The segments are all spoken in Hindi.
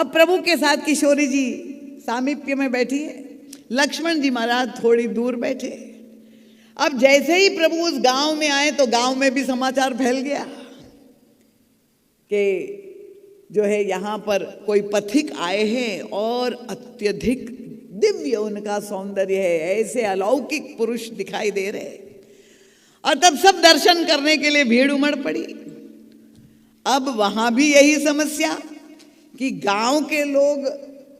अब प्रभु के साथ किशोरी जी सामीप्य में बैठी है, लक्ष्मण जी महाराज थोड़ी दूर बैठे। अब जैसे ही प्रभु उस गांव में आए तो गांव में भी समाचार फैल गया कि जो है यहाँ पर कोई पथिक आए हैं और अत्यधिक दिव्य उनका सौंदर्य है, ऐसे अलौकिक पुरुष दिखाई दे रहे। और तब सब दर्शन करने के लिए भीड़ उमड़ पड़ी। अब वहां भी यही समस्या कि गांव के लोग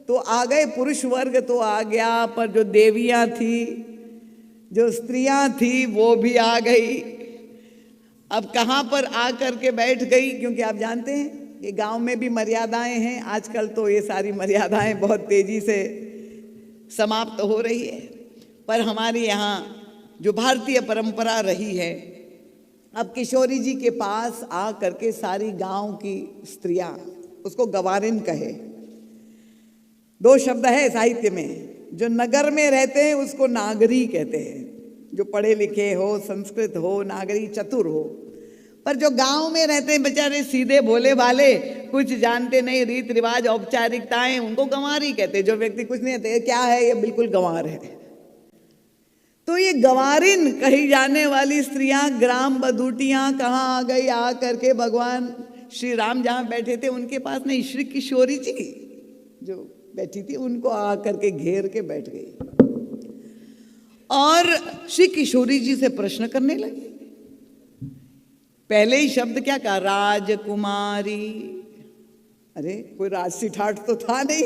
तो आ गए, पुरुष वर्ग तो आ गया, पर जो देवियां थी, जो स्त्रियां थी, वो भी आ गई। अब कहाँ पर आ करके बैठ गई, क्योंकि आप जानते हैं कि गांव में भी मर्यादाएं हैं। आजकल तो ये सारी मर्यादाएं बहुत तेजी से समाप्त हो रही है, पर हमारे यहाँ जो भारतीय परंपरा रही है, अब किशोरी जी के पास आ करके सारी गांव की स्त्रियां, उसको गवारिन कहे, दो शब्द है साहित्य में। जो नगर में रहते हैं उसको नागरी कहते हैं, जो पढ़े लिखे हो, संस्कृत हो, नागरी चतुर हो। पर जो गांव में रहते हैं बेचारे सीधे भोले भाले, कुछ जानते नहीं, रीत रिवाज औपचारिकताएं, उनको गंवारी कहते हैं। जो व्यक्ति कुछ नहीं कहते, क्या है ये, बिल्कुल गंवार है। तो ये गंवारिन कही जाने वाली स्त्रियां, ग्राम बधूटियां कहाँ आ गई, आ करके भगवान श्री राम जहाँ बैठे थे उनके पास नहीं, श्री किशोरी जी जो बैठी थी उनको आ करके घेर के बैठ गई और श्री किशोरी जी से प्रश्न करने लगी। पहले ही शब्द क्या कहा, राजकुमारी। अरे कोई राजसी ठाठ तो था नहीं,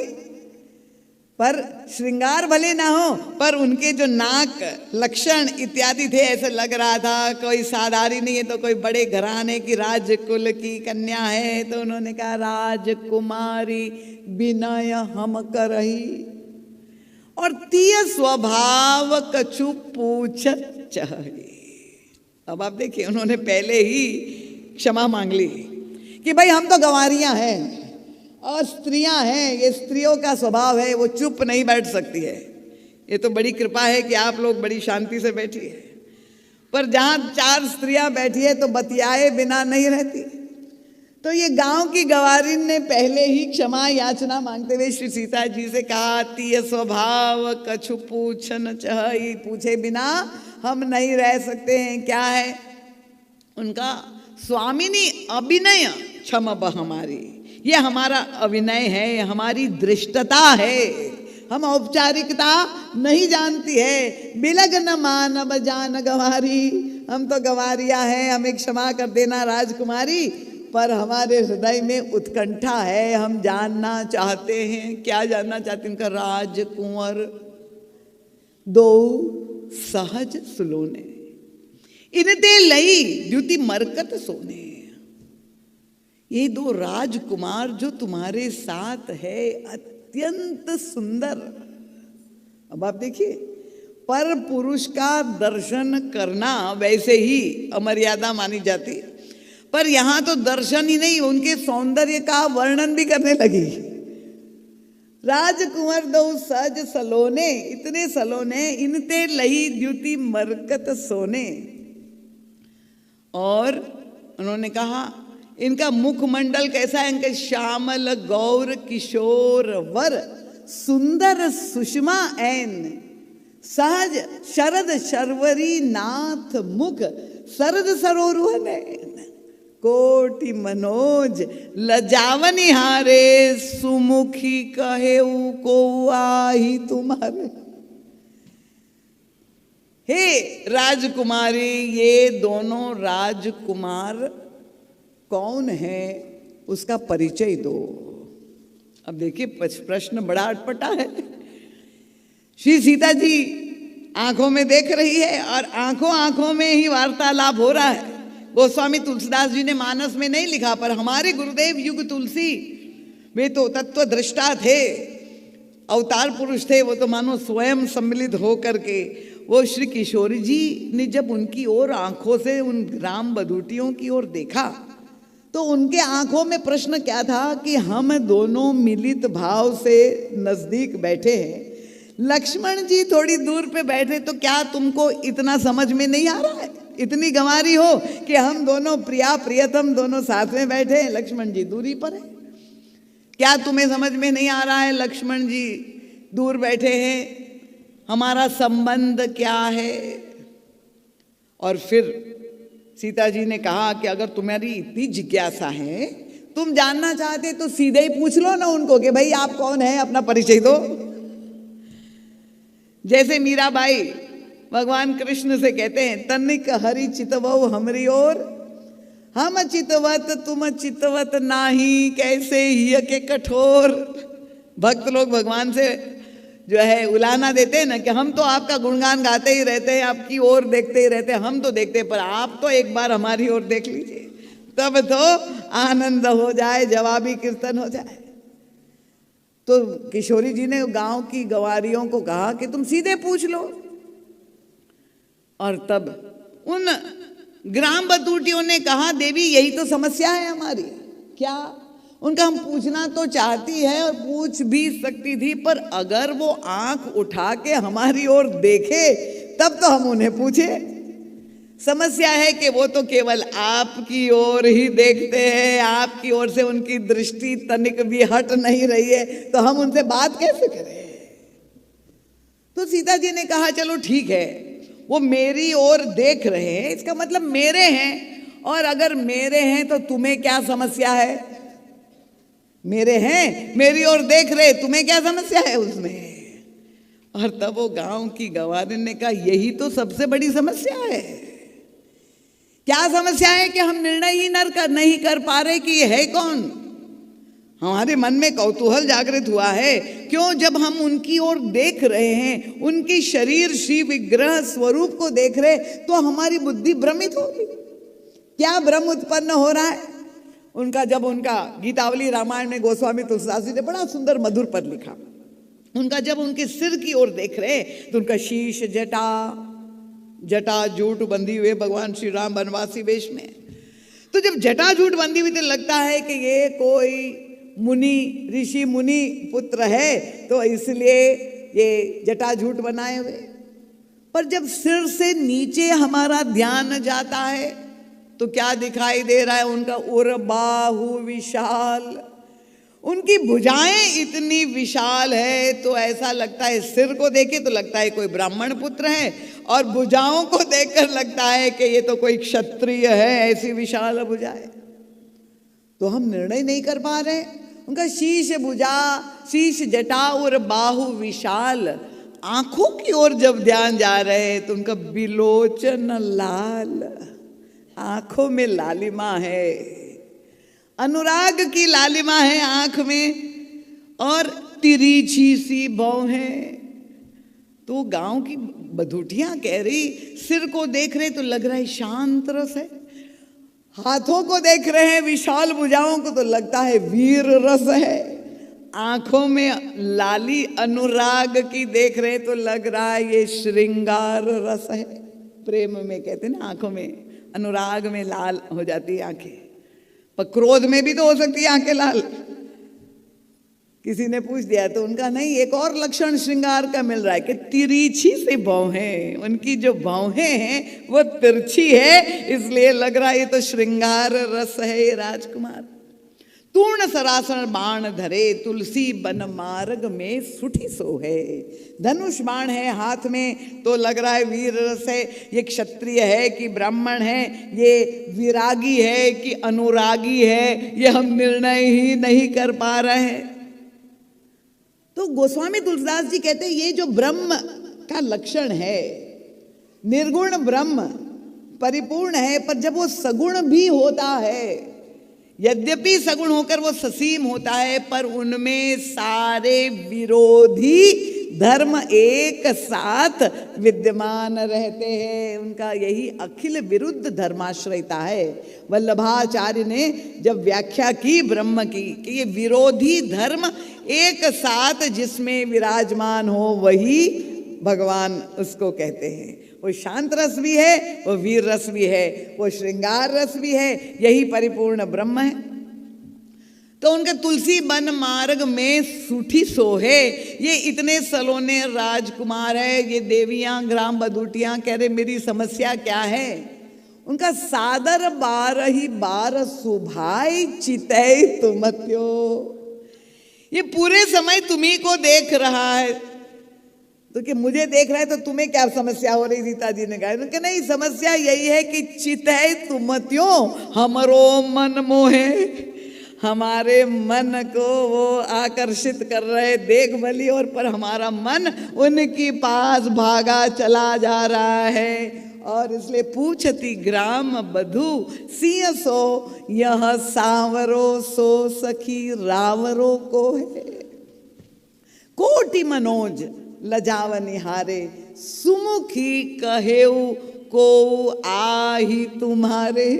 पर श्रृंगार भले ना हो, पर उनके जो नाक लक्षण इत्यादि थे, ऐसे लग रहा था कोई साधारण नहीं है, तो कोई बड़े घराने की राजकुल की कन्या है। तो उन्होंने कहा, राजकुमारी विनय हम करही और तीय स्वभाव कछु पूछत चाहे। अब आप देखिए, उन्होंने पहले ही क्षमा मांग ली कि भाई हम तो गंवारियां हैं और स्त्रियां हैं, ये स्त्रियों का स्वभाव है, वो चुप नहीं बैठ सकती है। ये तो बड़ी कृपा है कि आप लोग बड़ी शांति से बैठी है, पर जहां चार स्त्रियां बैठी है तो बतियाए बिना नहीं रहती। तो ये गांव की गंवारिन ने पहले ही क्षमा याचना मांगते हुए श्री सीता जी से कहा, तीय स्वभाव कछु पूछन चाही, पूछे बिना हम नहीं रह सकते हैं। क्या है उनका, स्वामिनी अभिनय क्षम हमारी, ये हमारा अभिनय है, हमारी दृष्टता है, हम औपचारिकता नहीं जानती है। बिलग न मानव जान गंवारी, हम तो गंवारियां हैं, हमें क्षमा कर देना राजकुमारी, पर हमारे हृदय में उत्कंठा है, हम जानना चाहते हैं। क्या जानना चाहते हैं? उनका राजकुंवर दो सहज सुलोने, इनते लई द्युति मरकत सोने। ये दो राजकुमार जो तुम्हारे साथ है अत्यंत सुंदर। अब आप देखिए, पर पुरुष का दर्शन करना वैसे ही अमर्यादा मानी जाती, पर यहां तो दर्शन ही नहीं, उनके सौंदर्य का वर्णन भी करने लगी। राजकुंवर दो सज सलोने, इतने सलोने, इनते लही द्युति मरकत सोने। और उन्होंने कहा, इनका मुखमंडल कैसा है, इनके श्यामल गौर किशोर वर, सुंदर सुषमा ऐन, सहज शरद शर्वरी नाथ मुख, सरद सरोरुह नैन, कोटि मनोज लजावनी हारे, सुमुखी कहे को आही तुम्हारे। हे राजकुमारी, ये दोनों राजकुमार कौन है, उसका परिचय दो। अब देखिए, प्रश्न बड़ा अटपटा है। श्री सीता जी आंखों में देख रही है और आंखों आंखों में ही वार्तालाप हो रहा है। गोस्वामी तुलसीदास जी ने मानस में नहीं लिखा, पर हमारे गुरुदेव युग तुलसी वे तो तत्व दृष्टा थे, अवतार पुरुष थे। वो तो मानो स्वयं सम्मिलित हो करके वो श्री किशोरी जी ने जब उनकी ओर आंखों से उन ग्राम बधूटियों की ओर देखा, तो उनके आंखों में प्रश्न क्या था कि हम दोनों मिलित भाव से नजदीक बैठे हैं, लक्ष्मण जी थोड़ी दूर पे बैठे, तो क्या तुमको इतना समझ में नहीं आ रहा है? इतनी गंवारी हो कि हम दोनों प्रिया प्रियतम दोनों साथ में बैठे हैं, लक्ष्मण जी दूरी पर है। क्या तुम्हें समझ में नहीं आ रहा है? लक्ष्मण जी दूर बैठे हैं, हमारा संबंध क्या है? और फिर सीता जी ने कहा कि अगर तुम्हारी इतनी जिज्ञासा है, तुम जानना चाहते तो सीधे ही पूछ लो ना उनको कि भाई आप कौन है, अपना परिचय दो। जैसे मीराबाई भगवान कृष्ण से कहते हैं, तनिक हरि चितवो हमरी ओर, हम चितवत तुम चितवत नाही, कैसे हिय के कठोर। भक्त लोग भगवान से जो है उलाना देते हैं ना कि हम तो आपका गुणगान गाते ही रहते हैं, आपकी ओर देखते ही रहते हैं, हम तो देखते हैं, पर आप तो एक बार हमारी ओर देख लीजिए, तब तो आनंद हो जाए, जवाबी कीर्तन हो जाए। तो किशोरी जी ने गांव की गवारियों को कहा कि तुम सीधे पूछ लो। और तब उन ग्राम बतूटियों ने कहा, देवी यही तो समस्या है हमारी। क्या? उनका हम पूछना तो चाहती है और पूछ भी सकती थी, पर अगर वो आंख उठा के हमारी ओर देखे तब तो हम उन्हें पूछे। समस्या है कि वो तो केवल आपकी ओर ही देखते हैं, आपकी ओर से उनकी दृष्टि तनिक भी हट नहीं रही है, तो हम उनसे बात कैसे करें? तो सीता जी ने कहा चलो ठीक है, वो मेरी ओर देख रहे हैं, इसका मतलब मेरे हैं, और अगर मेरे हैं तो तुम्हें क्या समस्या है? मेरे हैं, मेरी ओर देख रहे, तुम्हें क्या समस्या है उसमें? और तब वो गांव की गवारिन ने कहा, यही तो सबसे बड़ी समस्या है। क्या समस्या है? कि हम निर्णय ही नहीं कर पा रहे कि ये है कौन। हमारे मन में कौतूहल जागृत हुआ है, क्यों? जब हम उनकी ओर देख रहे हैं, उनकी शरीर श्री विग्रह स्वरूप को देख रहे, तो हमारी बुद्धि भ्रमित होगी। क्या भ्रम उत्पन्न हो रहा है? उनका जब उनका गीतावली रामायण में गोस्वामी तुलसीदास जी ने बड़ा सुंदर मधुर पद लिखा। उनका जब उनके सिर की ओर देख रहे तो उनका शीश जटा जूट बंधी हुए भगवान श्री राम वनवासी वेश में, तो जब जटा जूट बंधी हुई तो लगता है कि ये कोई मुनि, ऋषि मुनि पुत्र है, तो इसलिए ये जटा जूट बनाए हुए। पर जब सिर से नीचे हमारा ध्यान जाता है तो क्या दिखाई दे रहा है? उनका उर बाहु विशाल, उनकी भुजाएं इतनी विशाल है, तो ऐसा लगता है, सिर को देखे तो लगता है कोई ब्राह्मण पुत्र है, और भुजाओं को देखकर लगता है कि ये तो कोई क्षत्रिय है, ऐसी विशाल भुजाएं। तो हम निर्णय नहीं कर पा रहे। उनका शीश भुजा, शीश जटा और बाहु विशाल, आंखों की ओर जब ध्यान जा रहे हैं तो उनका बिलोचन लाल, आंखों में लालिमा है, अनुराग की लालिमा है आंख में, और तिरछी सी भौहें। तो गांव की बधूटियां कह रही, सिर को देख रहे तो लग रहा है शांत रस है, हाथों को देख रहे हैं विशाल भुजाओं को तो लगता है वीर रस है, आंखों में लाली अनुराग की देख रहे तो लग रहा है ये श्रृंगार रस है। प्रेम में कहते हैं ना, आंखों में अनुराग में लाल हो जाती है आंखें, पर क्रोध में भी तो हो सकती है आंखें लाल। किसी ने पूछ दिया तो उनका नहीं, एक और लक्षण श्रृंगार का मिल रहा है कि तिरछी से भौहें, उनकी जो भौहें हैं वो तिरछी है, इसलिए लग रहा है ये तो श्रृंगार रस है ये राजकुमार। तूर्ण सरासन बाण धरे, तुलसी बन मार्ग में सुठी सो है। धनुष बाण है हाथ में तो लग रहा है वीर रस है, ये क्षत्रिय है कि ब्राह्मण है, ये विरागी है कि अनुरागी है, ये हम निर्णय ही नहीं कर पा रहे हैं। तो गोस्वामी तुलसीदास जी कहते हैं ये जो ब्रह्म का लक्षण है, निर्गुण ब्रह्म परिपूर्ण है, पर जब वो सगुण भी होता है, यद्यपि सगुण होकर वो ससीम होता है, पर उनमें सारे विरोधी धर्म एक साथ विद्यमान रहते हैं। उनका यही अखिल विरुद्ध धर्माश्रयता है। वल्लभाचार्य ने जब व्याख्या की ब्रह्म की कि ये विरोधी धर्म एक साथ जिसमें विराजमान हो वही भगवान उसको कहते हैं। वो शांत रस भी है, वो वीर रस भी है, वो श्रृंगार रस भी है, यही परिपूर्ण ब्रह्म है। तो उनका तुलसी बन मार्ग में सूठी सोहे, ये इतने सलोने राजकुमार है, ये देवियां ग्राम बधूटियां कह रहे मेरी समस्या क्या है। उनका सादर 12 ही बार सुभाई चितई तुमत्यो, ये पूरे समय तुम्ही को देख रहा है। तो कि मुझे देख रहा है तो तुम्हें क्या समस्या हो रही? सीता जी ने कहा कि नहीं, समस्या यही है कि चित है तुम त्यों हमरो मन मोहे, हमारे मन को वो आकर्षित कर रहे देख भली, और पर हमारा मन उनके पास भागा चला जा रहा है। और इसलिए पूछती ग्राम बधू सिंह सो, यह सांवरो सो सखी रावरो को है। कोटि मनोज लजाव निहारे, सुमुखी कहेऊ को आही तुम्हारे।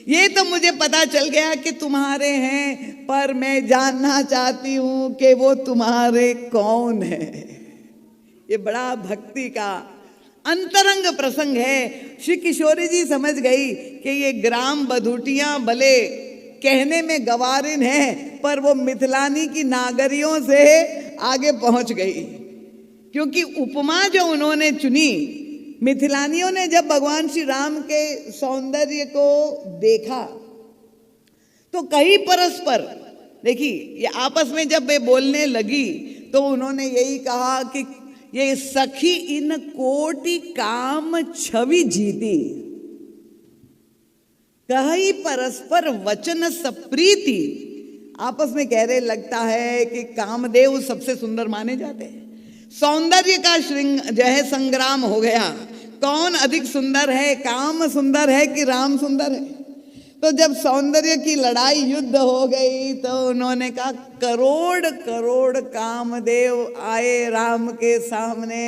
ये तो मुझे पता चल गया कि तुम्हारे हैं, पर मैं जानना चाहती हूं कि वो तुम्हारे कौन है। ये बड़ा भक्ति का अंतरंग प्रसंग है। श्री किशोरी जी समझ गई कि ये ग्राम बधूटियां भले कहने में गवारिन है, पर वो मिथिलानी की नागरियों से आगे पहुंच गई, क्योंकि उपमा जो उन्होंने चुनी, मिथिलानियों ने जब भगवान श्री राम के सौंदर्य को देखा तो कई परस्पर देखी, ये आपस में जब वे बोलने लगी तो उन्होंने यही कहा कि ये सखी इन कोटि काम छवि जीती, कही परस्पर वचन सप्रीति। आपस में कह रहे, लगता है कि कामदेव सबसे सुंदर माने जाते हैं। सौंदर्य का श्रृंग जो है संग्राम हो गया, कौन अधिक सुंदर है, काम सुंदर है कि राम सुंदर है। तो जब सौंदर्य की लड़ाई युद्ध हो गई तो उन्होंने कहा करोड़ करोड़ कामदेव आए राम के सामने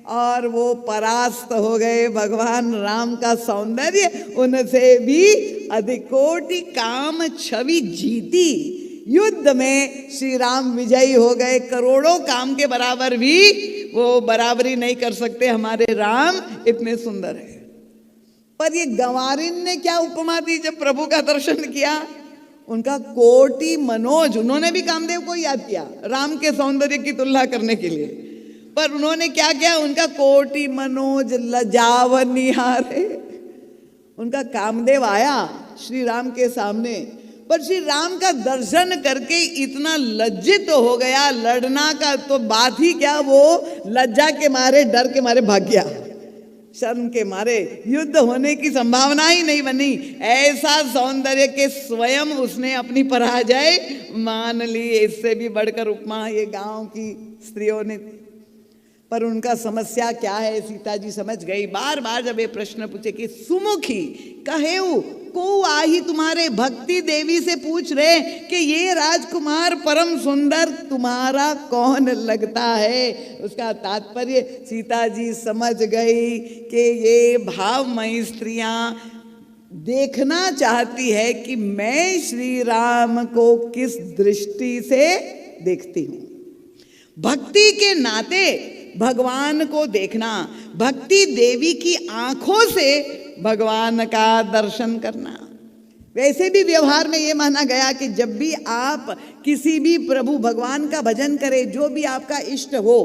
और वो परास्त हो गए। भगवान राम का सौंदर्य उनसे भी अधिक, कोटि काम छवि जीती। युद्ध में श्री राम विजयी हो गए। करोड़ों काम के बराबर भी वो बराबरी नहीं कर सकते, हमारे राम इतने सुंदर है। पर ये गंवारिन ने क्या उपमा दी जब प्रभु का दर्शन किया? उनका कोटि मनोज, उन्होंने भी कामदेव को याद किया राम के सौंदर्य की तुलना करने के लिए, पर उन्होंने क्या किया? उनका कोटि मनोज लजाव निहारे। उनका कामदेव आया श्री राम के सामने, पर श्री राम का दर्शन करके इतना लज्जित हो गया, लड़ना का तो बात ही क्या, वो लज्जा के मारे, डर के मारे भाग गया, शर्म के मारे युद्ध होने की संभावना ही नहीं बनी। ऐसा सौंदर्य के स्वयं उसने अपनी पराजय मान ली। इससे भी बढ़कर उपमा ये गांव की स्त्रियों ने। पर उनका समस्या क्या है सीता जी समझ गई। बार बार जब ये प्रश्न पूछे कि सुमुखी कहेऊ को आही तुम्हारे, भक्ति देवी से पूछ रहे कि ये राजकुमार परम सुंदर तुम्हारा कौन लगता है। उसका तात्पर्य सीता जी समझ गई कि ये भावमयी स्त्रियां देखना चाहती है कि मैं श्री राम को किस दृष्टि से देखती हूं। भक्ति के नाते भगवान को देखना, भक्ति देवी की आंखों से भगवान का दर्शन करना। वैसे भी व्यवहार में ये माना गया कि जब भी आप किसी भी प्रभु भगवान का भजन करें, जो भी आपका इष्ट हो,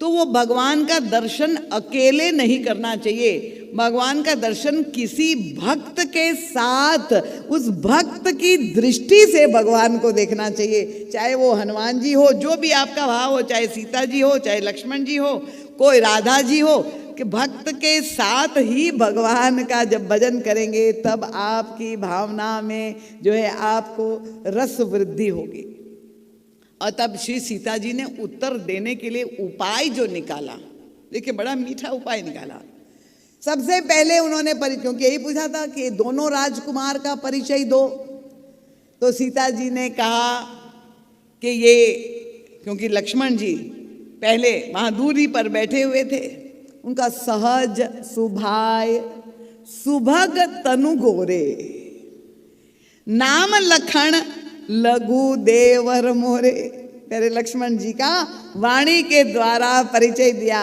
तो वो भगवान का दर्शन अकेले नहीं करना चाहिए। भगवान का दर्शन किसी भक्त के साथ, उस भक्त की दृष्टि से भगवान को देखना चाहिए। चाहे वो हनुमान जी हो, जो भी आपका भाव हो, चाहे सीता जी हो, चाहे लक्ष्मण जी हो, कोई राधा जी हो, कि भक्त के साथ ही भगवान का जब भजन करेंगे तब आपकी भावना में जो है आपको रस वृद्धि होगी। और तब श्री सीता जी ने उत्तर देने के लिए उपाय जो निकाला, देखिए बड़ा मीठा उपाय निकाला। सबसे पहले उन्होंने क्योंकि यही पूछा था कि दोनों राजकुमार का परिचय दो, तो सीता जी ने कहा कि ये, क्योंकि लक्ष्मण जी पहले वहां दूरी पर बैठे हुए थे, उनका सहज सुभाय सुभग तनु गोरे, नाम लखन लघु देवर मोरे। मेरे लक्ष्मण जी का वाणी के द्वारा परिचय दिया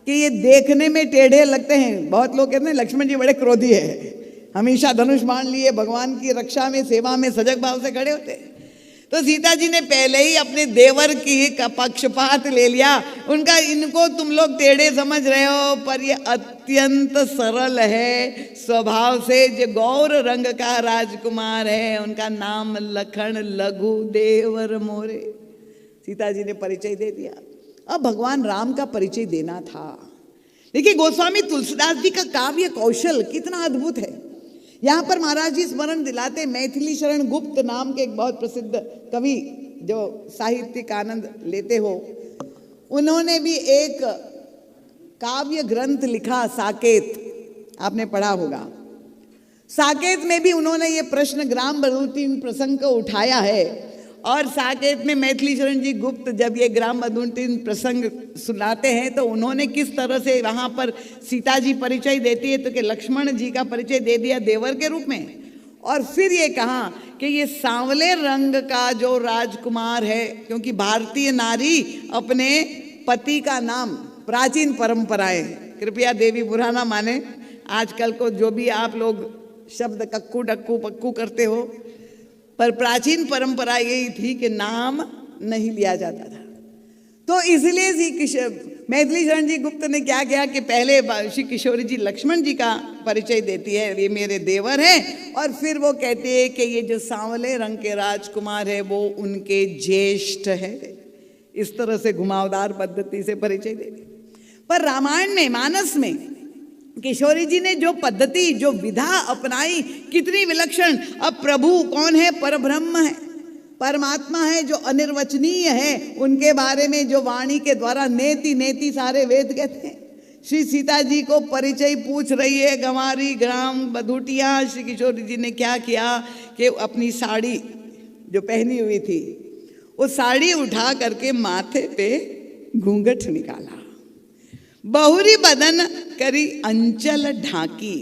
कि ये देखने में टेढ़े लगते हैं। बहुत लोग कहते हैं लक्ष्मण जी बड़े क्रोधी है, हमेशा धनुष बाण लिए भगवान की रक्षा में, सेवा में सजग भाव से खड़े होते हैं। तो सीता जी ने पहले ही अपने देवर की का पक्षपात ले लिया। उनका, इनको तुम लोग टेढ़े समझ रहे हो, पर ये अत्यंत सरल है स्वभाव से, जो गौर रंग का राजकुमार है। उनका नाम लखन लघु देवर मोरे। सीता जी ने परिचय दे दिया। अब भगवान राम का परिचय देना था। देखिए गोस्वामी तुलसीदास जी का काव्य कौशल कितना अद्भुत है। यहाँ पर महाराज जी स्मरण दिलाते मैथिली शरण गुप्त नाम के एक बहुत प्रसिद्ध कवि जो साहित्यिक आनंद लेते हो, उन्होंने भी एक काव्य ग्रंथ लिखा साकेत, आपने पढ़ा होगा। साकेत में भी उन्होंने ये प्रश्न ग्राम बधूटी प्रसंग को उठाया है। और साकेत में मैथिली शरण जी गुप्त जब ये ग्राम बधूटी प्रसंग सुनाते हैं तो उन्होंने किस तरह से वहाँ पर सीता जी परिचय देती है तो कि लक्ष्मण जी का परिचय दे दिया देवर के रूप में, और फिर ये कहा कि ये सांवले रंग का जो राजकुमार है, क्योंकि भारतीय नारी अपने पति का नाम, प्राचीन परंपराएं, कृपया देवी बुरा ना माने, आजकल को जो भी आप लोग शब्द कक्कू डक्कू पक्कू करते हो, पर प्राचीन परंपरा यही थी कि नाम नहीं लिया जाता था। तो इसलिए मैथिली शरण जी गुप्त ने क्या किया कि पहले श्री किशोरी जी लक्ष्मण जी का परिचय देती है, ये मेरे देवर हैं, और फिर वो कहते हैं कि ये जो सांवले रंग के राजकुमार है वो उनके ज्येष्ठ है। इस तरह से घुमावदार पद्धति से परिचय दे दी। पर रामायण में, मानस में किशोरी जी ने जो पद्धति, जो विधा अपनाई कितनी विलक्षण। अब प्रभु कौन है? परब्रह्म है, परमात्मा है जो अनिर्वचनीय है, उनके बारे में जो वाणी के द्वारा नेति नेति सारे वेद कहते हैं। श्री सीता जी को परिचय पूछ रही है गंवारी ग्राम बधूटिया। श्री किशोरी जी ने क्या किया कि अपनी साड़ी जो पहनी हुई थी वो साड़ी उठा करके माथे पे घूंघट निकाला, बहुरी बदन करी अंचल ढाकी।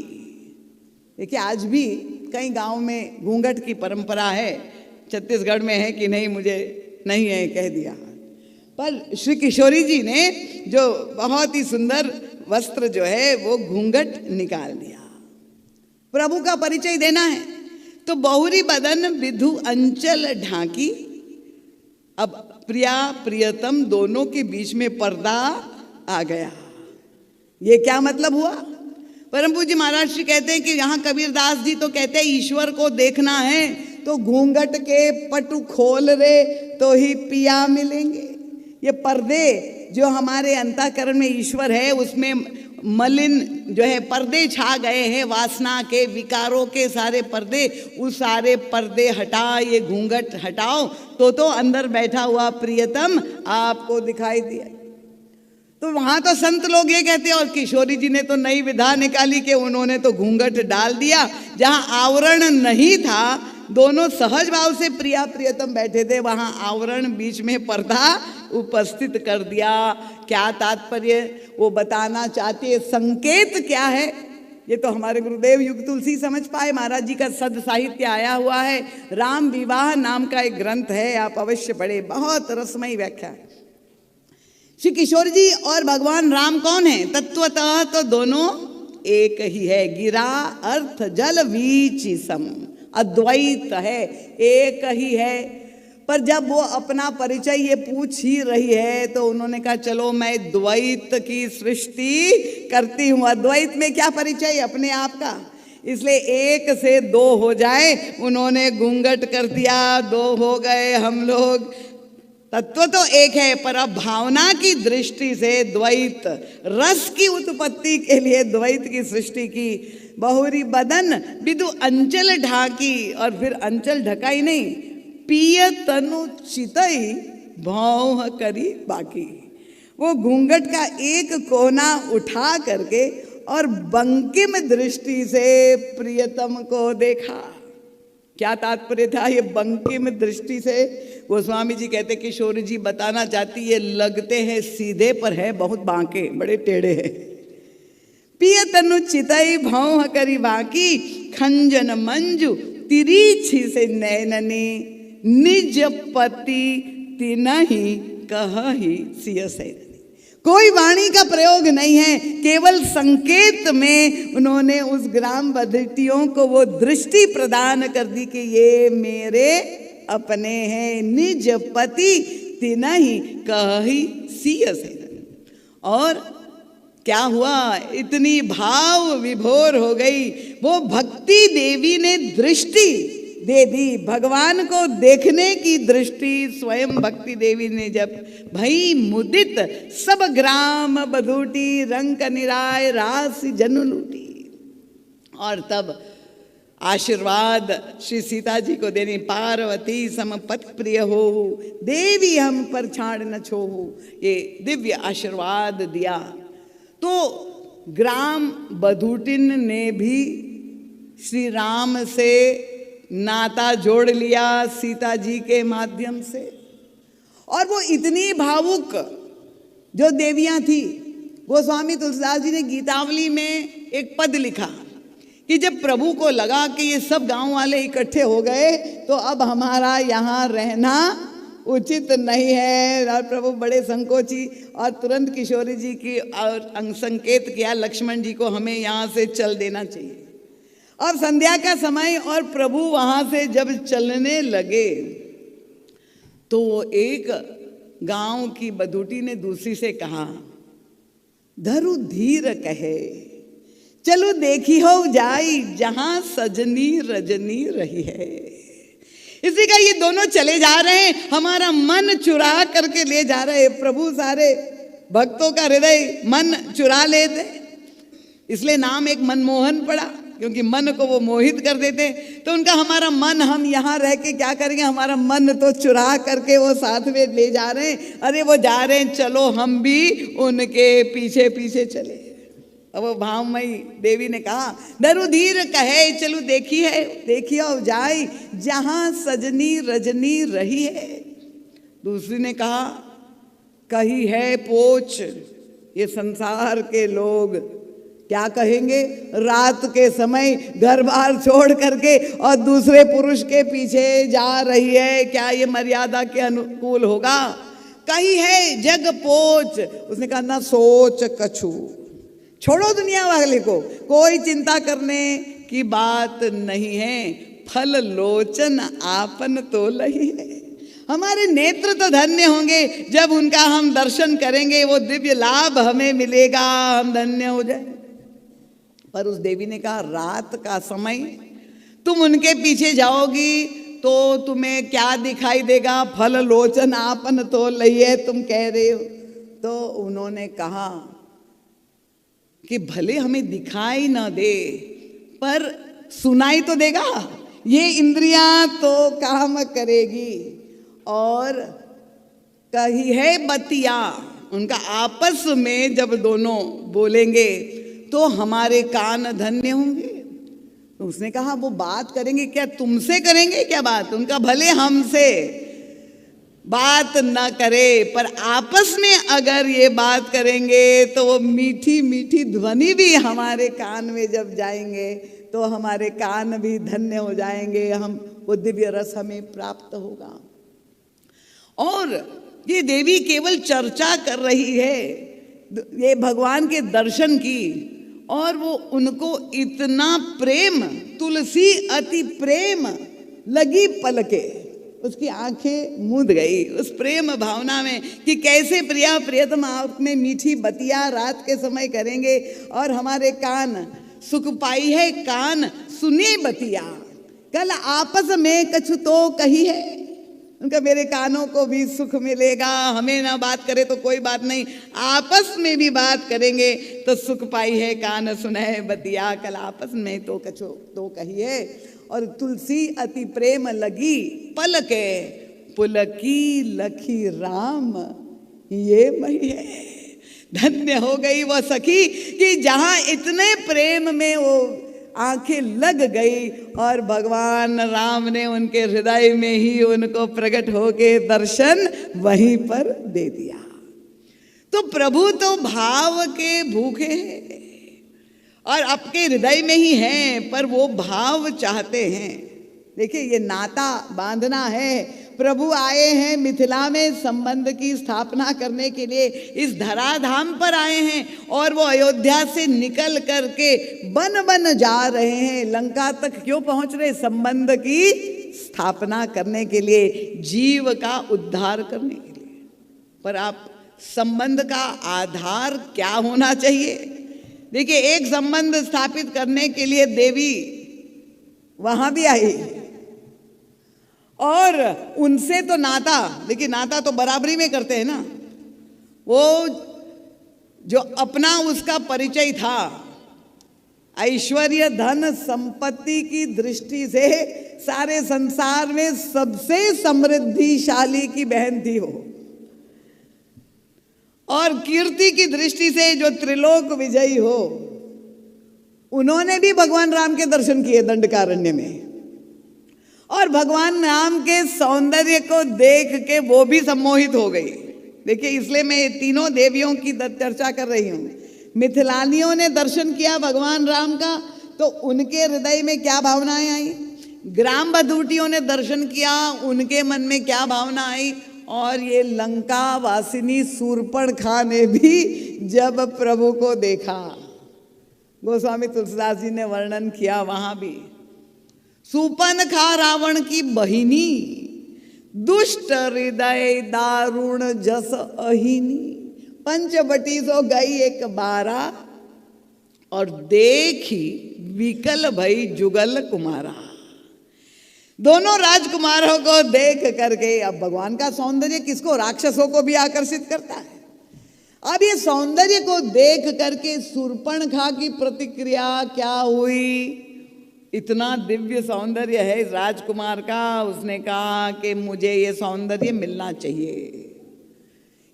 देखिए आज भी कई गांव में घूंघट की परंपरा है, छत्तीसगढ़ में है कि नहीं मुझे नहीं है कह दिया, पर श्री किशोरी जी ने जो बहुत ही सुंदर वस्त्र जो है वो घूंघट निकाल दिया। प्रभु का परिचय देना है तो बहुरी बदन विधु अंचल ढाकी। अब प्रिया प्रियतम दोनों के बीच में पर्दा आ गया। ये क्या मतलब हुआ? परम पूज्य महाराज श्री कहते हैं कि यहाँ कबीरदास जी तो कहते हैं ईश्वर को देखना है तो घूंघट के पटु खोल रे तो ही पिया मिलेंगे। ये पर्दे जो हमारे अंतःकरण में ईश्वर है उसमें मलिन जो है पर्दे छा गए हैं, वासना के विकारों के सारे पर्दे, उस सारे पर्दे हटा, ये घूंघट हटाओ तो अंदर बैठा हुआ प्रियतम आपको दिखाई दिया। तो वहां तो संत लोग ये कहते हैं, और किशोरी जी ने तो नई विधा निकाली कि उन्होंने तो घूंघट डाल दिया। जहां आवरण नहीं था, दोनों सहज भाव से प्रिया प्रियतम बैठे थे, वहां आवरण बीच में पर्दा उपस्थित कर दिया। क्या तात्पर्य वो बताना चाहते हैं, संकेत क्या है? ये तो हमारे गुरुदेव युग तुलसी समझ पाए। महाराज जी का सद साहित्य आया हुआ है, राम विवाह नाम का एक ग्रंथ है, आप अवश्य पढ़े, बहुत रसमयी व्याख्या है। श्री किशोर जी और भगवान राम कौन है? तत्वतः तो दोनों एक ही है। गिरा अर्थ जल बीच सम, अद्वैत है, एक ही है। पर जब वो अपना परिचय ये पूछ ही रही है तो उन्होंने कहा चलो मैं द्वैत की सृष्टि करती हूँ। अद्वैत में क्या परिचय? अपने आप का। इसलिए एक से दो हो जाए, उन्होंने घूंघट कर दिया, दो हो गए हम लोग। तत्व तो एक है, पर अब भावना की दृष्टि से द्वैत, रस की उत्पत्ति के लिए द्वैत की सृष्टि की। बहुरी बदन विदु अंचल ढाकी, और फिर अंचल ढकाई नहीं, पिय तनु चितई भौह करी बाकी। वो घूंघट का एक कोना उठा करके और बंकिम दृष्टि से प्रियतम को देखा। क्या तात्पर्य था ये बंकिम दृष्टि से? गोस्वामी जी कहते किशोरी जी बताना चाहती ये लगते हैं सीधे पर है बहुत बांके, बड़े टेढ़े हैं। पिय तनु चितई भौह करी बाकी, खंजन मंजू तिरीछी से नैननी, निज पति तिनहि कहहि सिय सैननी। कोई वाणी का प्रयोग नहीं है, केवल संकेत में उन्होंने उस ग्राम बधूटियों को वो दृष्टि प्रदान कर दी कि ये मेरे अपने हैं। निज पति तिनहि कहहि सिय सैननी। और क्या हुआ? इतनी भाव विभोर हो गई वो भक्ति देवी ने दृष्टि, दे दी। भगवान को देखने की दृष्टि स्वयं भक्ति देवी ने जब भई मुदित, सब ग्राम बधूटी, रंक निराय रास जन लूटी। और तब आशीर्वाद श्री सीता जी को देने, पार्वती सम पति प्रिय हो, देवी हम पर छाड़ न छोहू, ये दिव्य आशीर्वाद दिया। तो ग्राम बधूटिन ने भी श्री राम से नाता जोड़ लिया सीता जी के माध्यम से। और वो इतनी भावुक जो देवियां थी, गोस्वामी तुलसीदास जी ने गीतावली में एक पद लिखा कि जब प्रभु को लगा कि ये सब गांव वाले इकट्ठे हो गए तो अब हमारा यहाँ रहना उचित नहीं है, और प्रभु बड़े संकोची, और तुरंत किशोरी जी की और संकेत किया लक्ष्मण जी को, हमें यहाँ से चल देना चाहिए। अब संध्या का समय और प्रभु वहां से जब चलने लगे तो एक गांव की बधूटी ने दूसरी से कहा, धरु धीर कहे चलो देखी हो जाई, जहां सजनी रजनी रही है। इसी का ये दोनों चले जा रहे हैं, हमारा मन चुरा करके ले जा रहे हैं। प्रभु सारे भक्तों का हृदय मन चुरा लेते, इसलिए नाम एक मनमोहन पड़ा, क्योंकि मन को वो मोहित कर देते। तो उनका हमारा मन, हम यहाँ रह के क्या करेंगे, हमारा मन तो चुरा करके वो साथ में ले जा रहे हैं। अरे वो जा रहे हैं, चलो हम भी उनके पीछे पीछे चले। अब वो भावमयी देवी ने कहा, धरु धीर कहे चलो देखिए और जाई, जहां सजनी रजनी रही है। दूसरी ने कहा, कही है पोच, ये संसार के लोग क्या कहेंगे, रात के समय घर बार छोड़ करके और दूसरे पुरुष के पीछे जा रही है, क्या ये मर्यादा के अनुकूल होगा। कही है जग पोच, उसने कहा ना सोच कछु, छोड़ो दुनिया वाले को, कोई चिंता करने की बात नहीं है, फल लोचन आपन तो लही है। हमारे नेत्र तो धन्य होंगे जब उनका हम दर्शन करेंगे, वो दिव्य लाभ हमें मिलेगा, हम धन्य हो जाए। पर उस देवी ने कहा, रात का समय तुम उनके पीछे जाओगी तो तुम्हें क्या दिखाई देगा, फल लोचन आपन तो लइए तुम कह रहे हो। तो उन्होंने कहा कि भले हमें दिखाई ना दे पर सुनाई तो देगा, ये इंद्रियां तो काम करेगी। और कही है बतिया, उनका आपस में जब दोनों बोलेंगे तो हमारे कान धन्य होंगे। तो उसने कहा वो बात करेंगे क्या, तुमसे करेंगे क्या बात, उनका भले हमसे बात न करे पर आपस में अगर ये बात करेंगे तो वो मीठी मीठी ध्वनि भी हमारे कान में जब जाएंगे तो हमारे कान भी धन्य हो जाएंगे, हम वो दिव्य रस हमें प्राप्त होगा। और ये देवी केवल चर्चा कर रही है ये भगवान के दर्शन की, और वो उनको इतना प्रेम, तुलसी अति प्रेम लगी पलके, उसकी आंखें मूंद गई उस प्रेम भावना में कि कैसे प्रिया प्रियतम आप में मीठी बतिया रात के समय करेंगे और हमारे कान सुख पाई है, कान सुने बतिया, कल आपस में कछु तो कही है। उनका मेरे कानों को भी सुख मिलेगा, हमें ना बात करे तो कोई बात नहीं, आपस में भी बात करेंगे तो सुख पाई है, कान सुने बतिया, कल आपस में तो कछु तो कहिए। और तुलसी अति प्रेम लगी पलके, पुलकी लखी राम ये मही है। धन्य हो गई वो सखी कि जहां इतने प्रेम में वो आंखें लग गई और भगवान राम ने उनके हृदय में ही उनको प्रकट होके दर्शन वहीं पर दे दिया। तो प्रभु तो भाव के भूखे हैं और आपके हृदय में ही हैं, पर वो भाव चाहते हैं। देखिए ये नाता बांधना है। प्रभु आए हैं मिथिला में संबंध की स्थापना करने के लिए, इस धराधाम पर आए हैं और वो अयोध्या से निकल करके बन बन जा रहे हैं। लंका तक क्यों पहुंच रहे? संबंध की स्थापना करने के लिए, जीव का उद्धार करने के लिए। पर आप संबंध का आधार क्या होना चाहिए? देखिए एक संबंध स्थापित करने के लिए देवी वहां भी आई और उनसे तो नाता, लेकिन नाता तो बराबरी में करते हैं ना। वो जो अपना उसका परिचय था, ऐश्वर्य धन संपत्ति की दृष्टि से सारे संसार में सबसे समृद्धिशाली की बहन थी वो, और कीर्ति की दृष्टि से जो त्रिलोक विजयी हो, उन्होंने भी भगवान राम के दर्शन किए दंडकारण्य में, और भगवान राम के सौंदर्य को देख के वो भी सम्मोहित हो गई। देखिए, इसलिए मैं ये तीनों देवियों की चर्चा कर रही हूं। मिथिलानियों ने दर्शन किया भगवान राम का, तो उनके हृदय में क्या भावनाएं आई। ग्राम बधूटियों ने दर्शन किया, उनके मन में क्या भावना आई। और ये लंका वासिनी शूर्पणखा ने भी जब प्रभु को देखा, गोस्वामी तुलसीदास जी ने वर्णन किया वहां भी, शूर्पणखा रावण की बहिनी, दुष्ट हृदय दारुण जस अहिनी, पंचवटी सो गई एक बारा, और देखी विकल भई जुगल कुमारा। दोनों राजकुमारों को देख करके, अब भगवान का सौंदर्य किसको, राक्षसों को भी आकर्षित करता है। अब ये सौंदर्य को देख करके शूर्पणखा की प्रतिक्रिया क्या हुई। इतना दिव्य सौंदर्य है इस राजकुमार का, उसने कहा कि मुझे ये सौंदर्य मिलना चाहिए,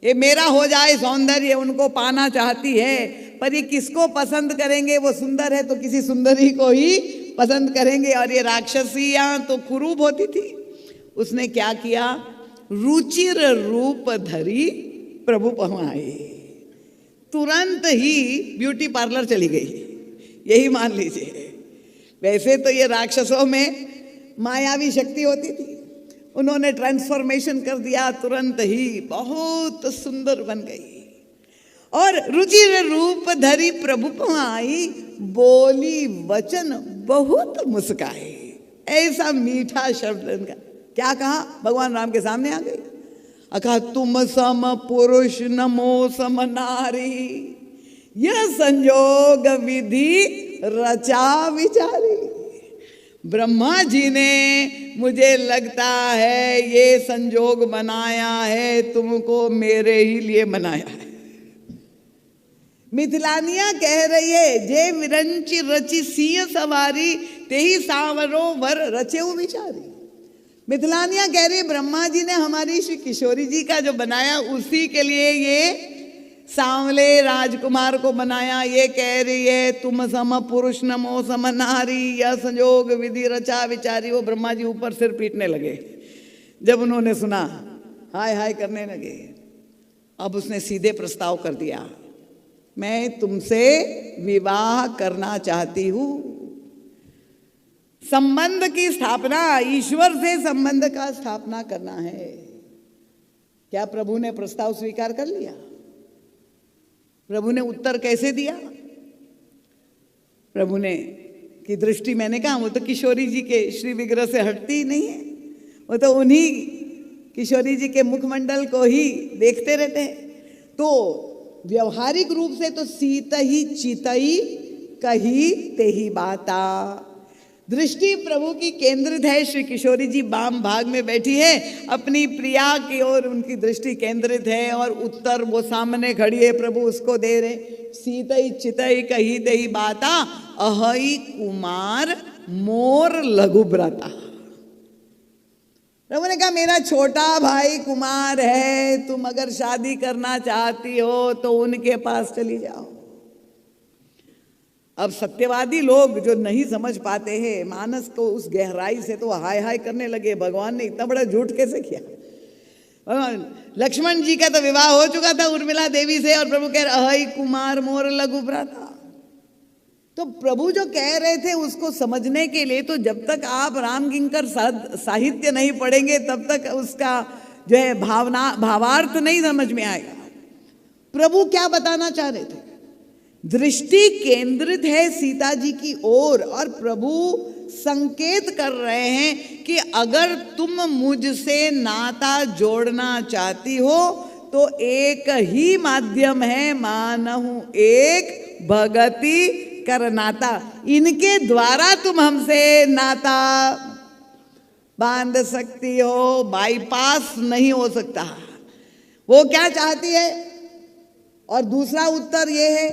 ये मेरा हो जाए सौंदर्य। उनको पाना चाहती है, पर ये किसको पसंद करेंगे। वो सुंदर है तो किसी सुंदरी को ही पसंद करेंगे, और ये राक्षसियां तो कुरूप होती थी। उसने क्या किया, रुचिर रूप धरी प्रभु पहुंचाए, तुरंत ही ब्यूटी पार्लर चली गई, यही मान लीजिए। वैसे तो ये राक्षसों में मायावी शक्ति होती थी, उन्होंने ट्रांसफॉर्मेशन कर दिया, तुरंत ही बहुत सुंदर बन गई। और रुचिर रूप धरी प्रभु पहुंचाई, बोली वचन बहुत मुस्काए। ऐसा मीठा शब्द उनका, क्या कहा, भगवान राम के सामने आ गई, अका तुम सम पुरुष नमो सम नारी, यह संयोग विधि रचा विचारी। ब्रह्मा जी ने, मुझे लगता है ये संजोग बनाया है, तुमको मेरे ही लिए बनाया है। मिथिलानिया कह रही है, जे विरंची रची सिंह सवारी, तेही सांवरो वर रचेऊ विचारी। मिथिलानिया कह रही, ब्रह्मा जी ने हमारी श्री किशोरी जी का जो बनाया, उसी के लिए ये सांवले राजकुमार को बनाया। ये कह रही है, तुम सम पुरुष नमो सम नारी, यह संयोग विधि रचा विचारी। वो ब्रह्मा जी ऊपर सिर पीटने लगे जब उन्होंने सुना, हाय हाय करने लगे। अब उसने सीधे प्रस्ताव कर दिया, मैं तुमसे विवाह करना चाहती हूं। संबंध की स्थापना, ईश्वर से संबंध का स्थापना करना है। क्या प्रभु ने प्रस्ताव स्वीकार कर लिया? प्रभु ने उत्तर कैसे दिया? प्रभु ने की दृष्टि, मैंने कहा, वो तो किशोरी जी के श्री विग्रह से हटती ही नहीं है, वो तो उन्हीं किशोरी जी के मुखमंडल को ही देखते रहते हैं। तो व्यवहारिक रूप से तो सीत ही चितई कही तेही बाता, दृष्टि प्रभु की केंद्रित है। श्री किशोरी जी वाम भाग में बैठी है, अपनी प्रिया की ओर उनकी दृष्टि केंद्रित है, और उत्तर वो सामने खड़ी है, प्रभु उसको दे रहे, सीतई चितई कही तेही बाता, अहई कुमार मोर लघुव्रता। प्रभु ने कहा, मेरा छोटा भाई कुमार है, तुम अगर शादी करना चाहती हो तो उनके पास चली जाओ। अब सत्यवादी लोग जो नहीं समझ पाते हैं मानस को उस गहराई से, तो हाय हाय करने लगे, भगवान ने इतना बड़ा झूठ कैसे किया। लक्ष्मण जी का तो विवाह हो चुका था उर्मिला देवी से, और प्रभु कह रहे अहई कुमार मोर लघुव्रता। तो प्रभु जो कह रहे थे उसको समझने के लिए, तो जब तक आप राम किंकर साहित्य नहीं पढ़ेंगे तब तक उसका जो है भावार्थ नहीं समझ में आएगा। प्रभु क्या बताना चाह रहे थे? दृष्टि केंद्रित है सीता जी की ओर, और प्रभु संकेत कर रहे हैं कि अगर तुम मुझसे नाता जोड़ना चाहती हो तो एक ही माध्यम है, मानहु एक भगति कर नाता। इनके द्वारा तुम हमसे नाता बांध सकती हो, बाईपास नहीं हो सकता। वो क्या चाहती है? और दूसरा उत्तर ये है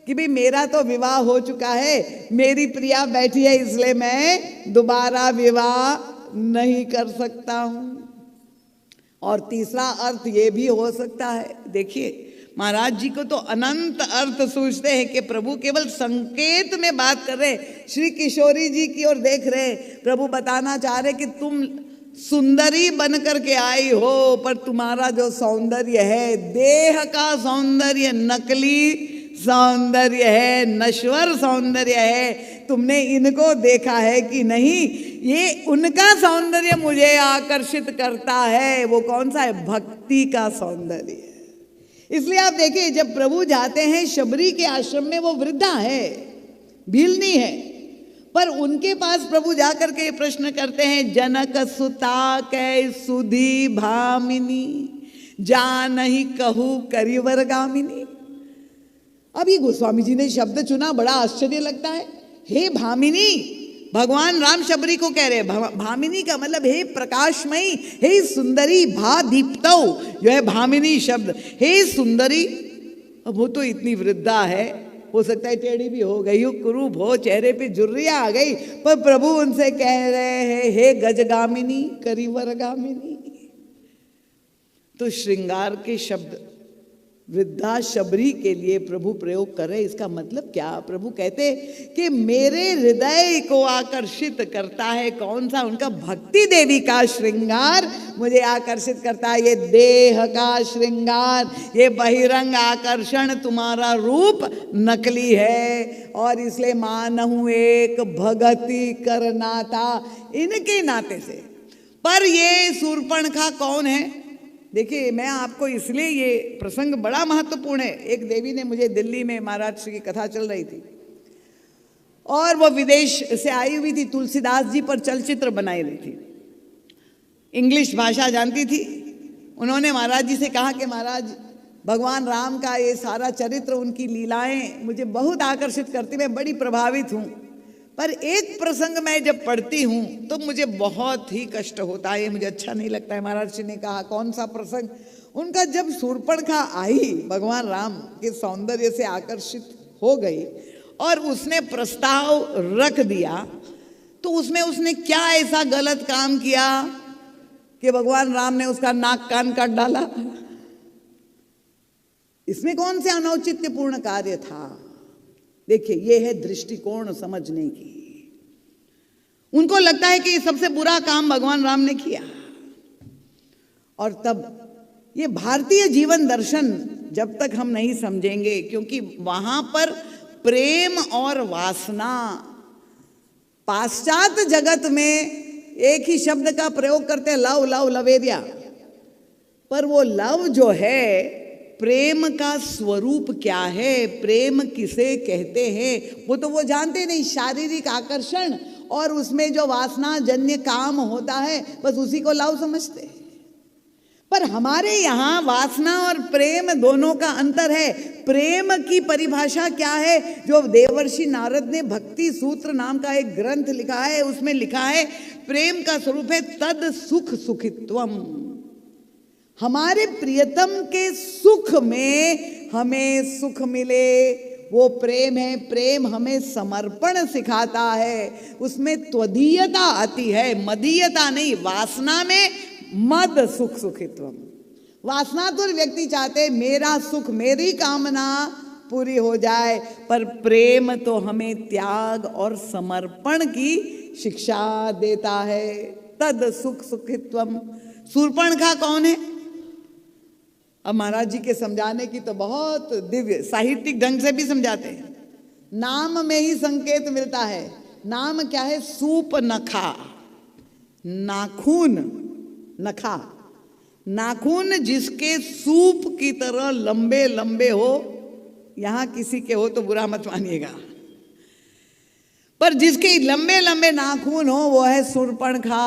कि भाई मेरा तो विवाह हो चुका है, मेरी प्रिया बैठी है, इसलिए मैं दोबारा विवाह नहीं कर सकता हूं। और तीसरा अर्थ ये भी हो सकता है, देखिए महाराज जी को तो अनंत अर्थ सूझते हैं कि प्रभु केवल संकेत में बात कर रहे। श्री किशोरी जी की ओर देख रहे, प्रभु बताना चाह रहे कि तुम सुंदरी बन करके आई हो, पर तुम्हारा जो सौंदर्य है देह का सौंदर्य नकली सौंदर्य है, नश्वर सौंदर्य है। तुमने इनको देखा है कि नहीं? ये उनका सौंदर्य मुझे आकर्षित करता है। वो कौन सा है? भक्ति का सौंदर्य। इसलिए आप देखिए, जब प्रभु जाते हैं शबरी के आश्रम में, वो वृद्धा है, भीलनी है, पर उनके पास प्रभु जाकर के प्रश्न करते हैं, जनक सुता कै सुधी भामिनी, जान ही कहू करिवर गामिनी। अब ये गोस्वामी जी ने शब्द चुना, बड़ा आश्चर्य लगता है। हे भामिनी, भगवान राम शबरी को कह रहे हैं। भामिनी का मतलब हे प्रकाशमयी, हे सुंदरी, भा दीप्तौ जो है भामिनी शब्द। हे सुंदरी, अब वो तो इतनी वृद्धा है, हो सकता है टेढ़ी भी हो गई हो, कुरूप हो, चेहरे पे झुर्रियां आ गई, पर प्रभु उनसे कह रहे हैं हे गजगामिनी, करिवरगामिनी। तो श्रृंगार के शब्द वृद्धा शबरी के लिए प्रभु प्रयोग कर रहे। इसका मतलब क्या? प्रभु कहते कि मेरे हृदय को आकर्षित करता है कौन सा? उनका भक्ति देवी का श्रृंगार मुझे आकर्षित करता है। ये देह का श्रृंगार, ये बहिरंग आकर्षण, तुम्हारा रूप नकली है, और इसलिए मानहु एक भगति करनाता, इनके नाते से। पर ये शूर्पणखा कौन है? देखिए, मैं आपको इसलिए, ये प्रसंग बड़ा महत्वपूर्ण है। एक देवी ने मुझे दिल्ली में, महाराज श्री की कथा चल रही थी और वो विदेश से आई हुई थी, तुलसीदास जी पर चलचित्र बनाई रही थी, इंग्लिश भाषा जानती थी। उन्होंने महाराज जी से कहा कि महाराज, भगवान राम का ये सारा चरित्र, उनकी लीलाएं मुझे बहुत आकर्षित करती, मैं बड़ी प्रभावित हूँ, पर एक प्रसंग मैं जब पढ़ती हूँ तो मुझे बहुत ही कष्ट होता है, मुझे अच्छा नहीं लगता है। महाराज जी ने कहा कौन सा प्रसंग? उनका जब शूर्पणखा आई, भगवान राम के सौंदर्य से आकर्षित हो गई और उसने प्रस्ताव रख दिया, तो उसमें उसने क्या ऐसा गलत काम किया कि भगवान राम ने उसका नाक कान काट डाला? इसमें कौन से अनौचित्यपूर्ण कार्य था? देखिए, ये है दृष्टिकोण समझने की। उनको लगता है कि ये सबसे बुरा काम भगवान राम ने किया। और तब ये भारतीय जीवन दर्शन जब तक हम नहीं समझेंगे, क्योंकि वहां पर प्रेम और वासना, पाश्चात्य जगत में एक ही शब्द का प्रयोग करते हैं, लव लव लवेरिया, पर वो लव जो है, प्रेम का स्वरूप क्या है, प्रेम किसे कहते हैं, वो तो वो जानते नहीं। शारीरिक आकर्षण और उसमें जो वासना जन्य काम होता है, बस उसी को लव समझते हैं। पर हमारे यहाँ वासना और प्रेम दोनों का अंतर है। प्रेम की परिभाषा क्या है? जो देवर्षि नारद ने भक्ति सूत्र नाम का एक ग्रंथ लिखा है, उसमें लिखा है प्रेम का स्वरूप है तद सुख सुखित्वम। हमारे प्रियतम के सुख में हमें सुख मिले, वो प्रेम है। प्रेम हमें समर्पण सिखाता है, उसमें त्वदीयता आती है, मदीयता नहीं। वासना में मद सुख सुखित्वम, वासना तो व्यक्ति चाहते मेरा सुख, मेरी कामना पूरी हो जाए, पर प्रेम तो हमें त्याग और समर्पण की शिक्षा देता है। तद सुख सुखित्वम। शूर्पणखा कौन है? अब महाराज जी के समझाने की तो बहुत दिव्य साहित्यिक ढंग से भी समझाते हैं। नाम में ही संकेत मिलता है। नाम क्या है? सूपनखा, नाखून, नखा, नाखून जिसके सूप की तरह लंबे लंबे हो, यहां किसी के हो तो बुरा मत मानिएगा, पर जिसके लंबे लंबे नाखून हो वो है शूर्पणखा।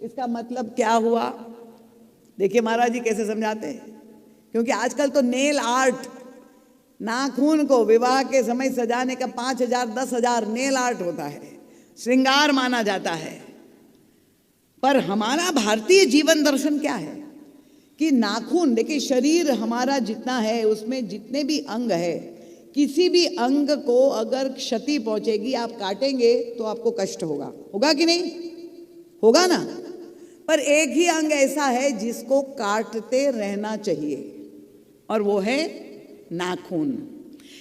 इसका मतलब क्या हुआ? देखिए महाराज जी कैसे समझाते हैं, क्योंकि आजकल तो नेल आर्ट, नाखून को विवाह के समय सजाने का 5,000 10,000 नेल आर्ट होता है, श्रृंगार माना जाता है। पर हमारा भारतीय जीवन दर्शन क्या है कि नाखून, देखिए शरीर हमारा जितना है उसमें जितने भी अंग है, किसी भी अंग को अगर क्षति पहुंचेगी, आप काटेंगे तो आपको कष्ट होगा, होगा कि नहीं? होगा ना। पर एक ही अंग ऐसा है जिसको काटते रहना चाहिए और वो है नाखून।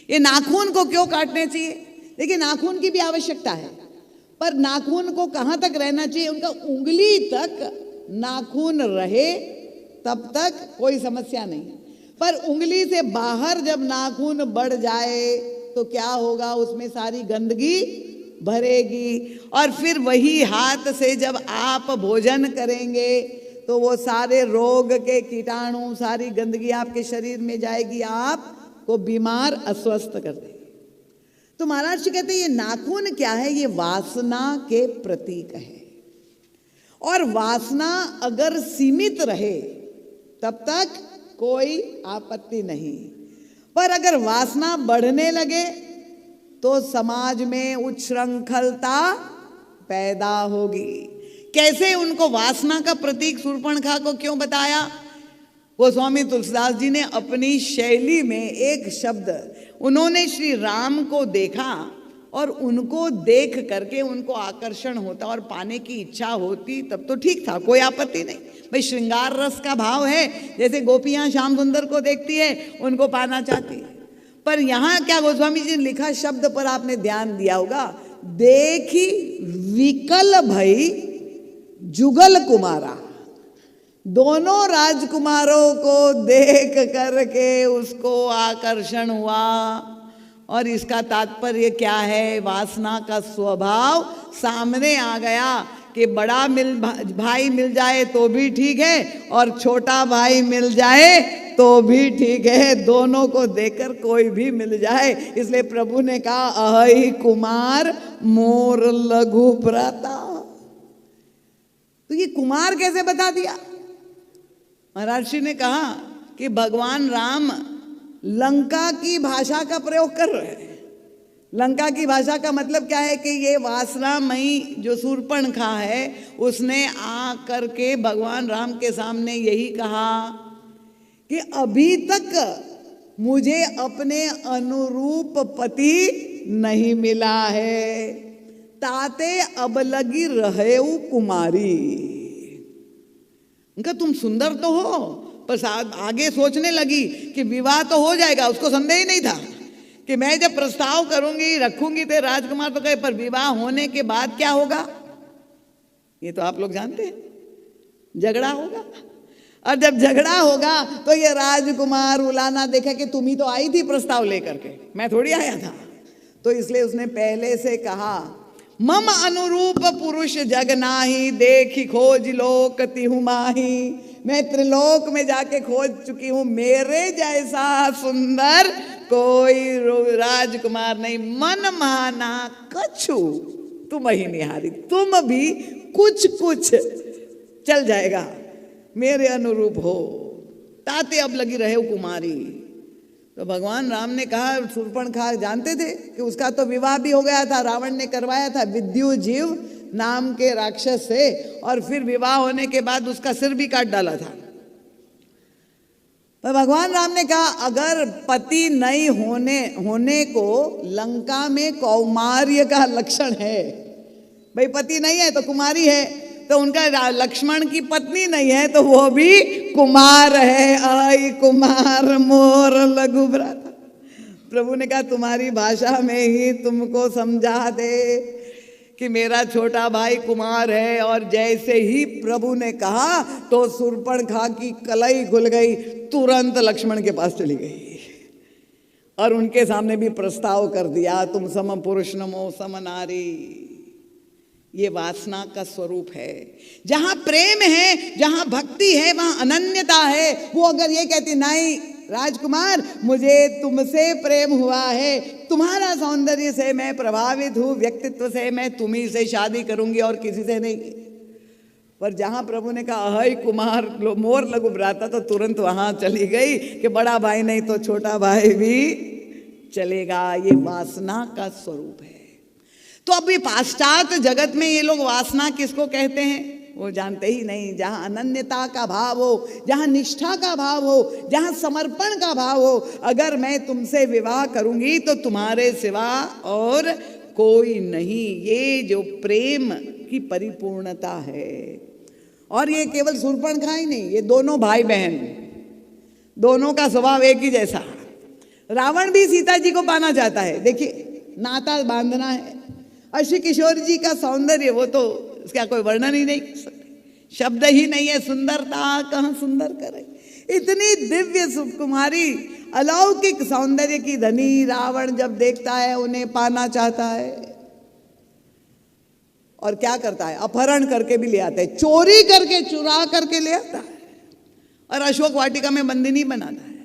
ये नाखून को क्यों काटने चाहिए? देखिए नाखून की भी आवश्यकता है, पर नाखून को कहां तक रहना चाहिए? उनका उंगली तक नाखून रहे तब तक कोई समस्या नहीं, पर उंगली से बाहर जब नाखून बढ़ जाए तो क्या होगा? उसमें सारी गंदगी भरेगी और फिर वही हाथ से जब आप भोजन करेंगे तो वो सारे रोग के कीटाणु, सारी गंदगी आपके शरीर में जाएगी, आपको बीमार अस्वस्थ कर देगी। तो महाराज जी कहते हैं ये नाखून क्या है? ये वासना के प्रतीक है। और वासना अगर सीमित रहे तब तक कोई आपत्ति नहीं, पर अगर वासना बढ़ने लगे तो समाज में उच्छृंखलता पैदा होगी। कैसे? उनको वासना का प्रतीक शूर्पणखा को क्यों बताया? वो स्वामी तुलसीदास जी ने अपनी शैली में एक शब्द, उन्होंने श्री राम को देखा और उनको देख करके उनको आकर्षण होता और पाने की इच्छा होती तब तो ठीक था, कोई आपत्ति नहीं। भाई श्रृंगार रस का भाव है, जैसे गोपियां श्याम सुंदर को देखती है, उनको पाना चाहती है। पर यहाँ क्या गोस्वामी जी ने लिखा शब्द पर आपने ध्यान दिया होगा, देखी विकल भई जुगल कुमारा। दोनों राजकुमारों को देख करके उसको आकर्षण हुआ। और इसका तात्पर्य क्या है? वासना का स्वभाव सामने आ गया कि बड़ा भाई मिल जाए तो भी ठीक है और छोटा भाई मिल जाए तो भी ठीक है, दोनों को देखकर कोई भी मिल जाए। इसलिए प्रभु ने कहा अहि कुमार मोर लघु भ्राता। तो ये कुमार कैसे बता दिया? महाराज जी ने कहा कि भगवान राम लंका की भाषा का प्रयोग कर रहे हैं। लंका की भाषा का मतलब क्या है कि ये वासनामयी जो शूर्पणखा है उसने आ करके भगवान राम के सामने यही कहा कि अभी तक मुझे अपने अनुरूप पति नहीं मिला है, ताते अब लगी रहे कुमारी। उनका तुम सुंदर तो हो, पर आगे सोचने लगी कि विवाह तो हो जाएगा। उसको संदेह ही नहीं था कि मैं जब प्रस्ताव करूंगी रखूंगी तो राजकुमार तो कहे, पर विवाह होने के बाद क्या होगा ये तो आप लोग जानते हैं, झगड़ा होगा। और जब झगड़ा होगा तो ये राजकुमार उलाना देखा कि तुम ही तो आई थी प्रस्ताव लेकर के, मैं थोड़ी आया था। तो इसलिए उसने पहले से कहा मम अनुरूप पुरुष जग नाही, देखी खोज लोक तिहु माही। मैं त्रिलोक में जाके खोज चुकी हूं, मेरे जैसा सुंदर कोई राजकुमार नहीं। मन माना कछु तुम ही निहारी, तुम भी कुछ कुछ चल जाएगा, मेरे अनुरूप हो, ताते अब लगी रहे हो कुमारी। तो भगवान राम ने कहा, शूर्पणखा जानते थे कि उसका तो विवाह भी हो गया था, रावण ने करवाया था विद्युजीव नाम के राक्षस से, और फिर विवाह होने के बाद उसका सिर भी काट डाला था। तो भगवान राम ने कहा अगर पति नहीं होने को लंका में कौमार्य का लक्षण है, भाई पति नहीं है तो कुमारी है, तो उनका लक्ष्मण की पत्नी नहीं है तो वो भी कुमार है। आई कुमार मोर लघु भ्राता। प्रभु ने कहा तुम्हारी भाषा में ही तुमको समझा दे कि मेरा छोटा भाई कुमार है। और जैसे ही प्रभु ने कहा तो शूर्पणखा की कलाई खुल गई, तुरंत लक्ष्मण के पास चली गई और उनके सामने भी प्रस्ताव कर दिया, तुम सम पुरुष नमो सम नारी। ये वासना का स्वरूप है। जहां प्रेम है, जहां भक्ति है, वहां अनन्यता है। वो अगर ये कहती नहीं राजकुमार मुझे तुमसे प्रेम हुआ है, तुम्हारा सौंदर्य से मैं प्रभावित हूं, व्यक्तित्व से मैं तुम्ही से शादी करूंगी और किसी से नहीं। पर जहां प्रभु ने कहा अहि कुमार मोर लघु भ्राता, तो तुरंत वहां चली गई कि बड़ा भाई नहीं तो छोटा भाई भी चलेगा। ये वासना का स्वरूप है। तो अभी पाश्चात्य जगत में ये लोग वासना किसको कहते हैं? वो जानते ही नहीं। जहाँ अनन्यता का भाव हो, जहाँ निष्ठा का भाव हो, जहाँ समर्पण का भाव हो, अगर मैं तुमसे विवाह करूंगी तो तुम्हारे सिवा और कोई नहीं। ये जो प्रेम की परिपूर्णता है। और ये केवल शूर्पणखा ही नहीं, ये दोनों भाई बहन, दोनों का स्वभाव एक ही जैसा। रावण भी सीता जी को पाना चाहता है। देखिए, नाता बांधना है। और श्री किशोर जी का सौंदर्य, वो तो इसका कोई वर्णन ही नहीं, शब्द ही नहीं है। सुंदरता कहाँ सुंदर करे, इतनी दिव्य सुकुमारी अलौकिक सौंदर्य की धनी रावण जब देखता है, उन्हें पाना चाहता है और क्या करता है, अपहरण करके भी ले आता है, चोरी करके, चुरा करके ले आता है और अशोक वाटिका में बंदिनी बनाता है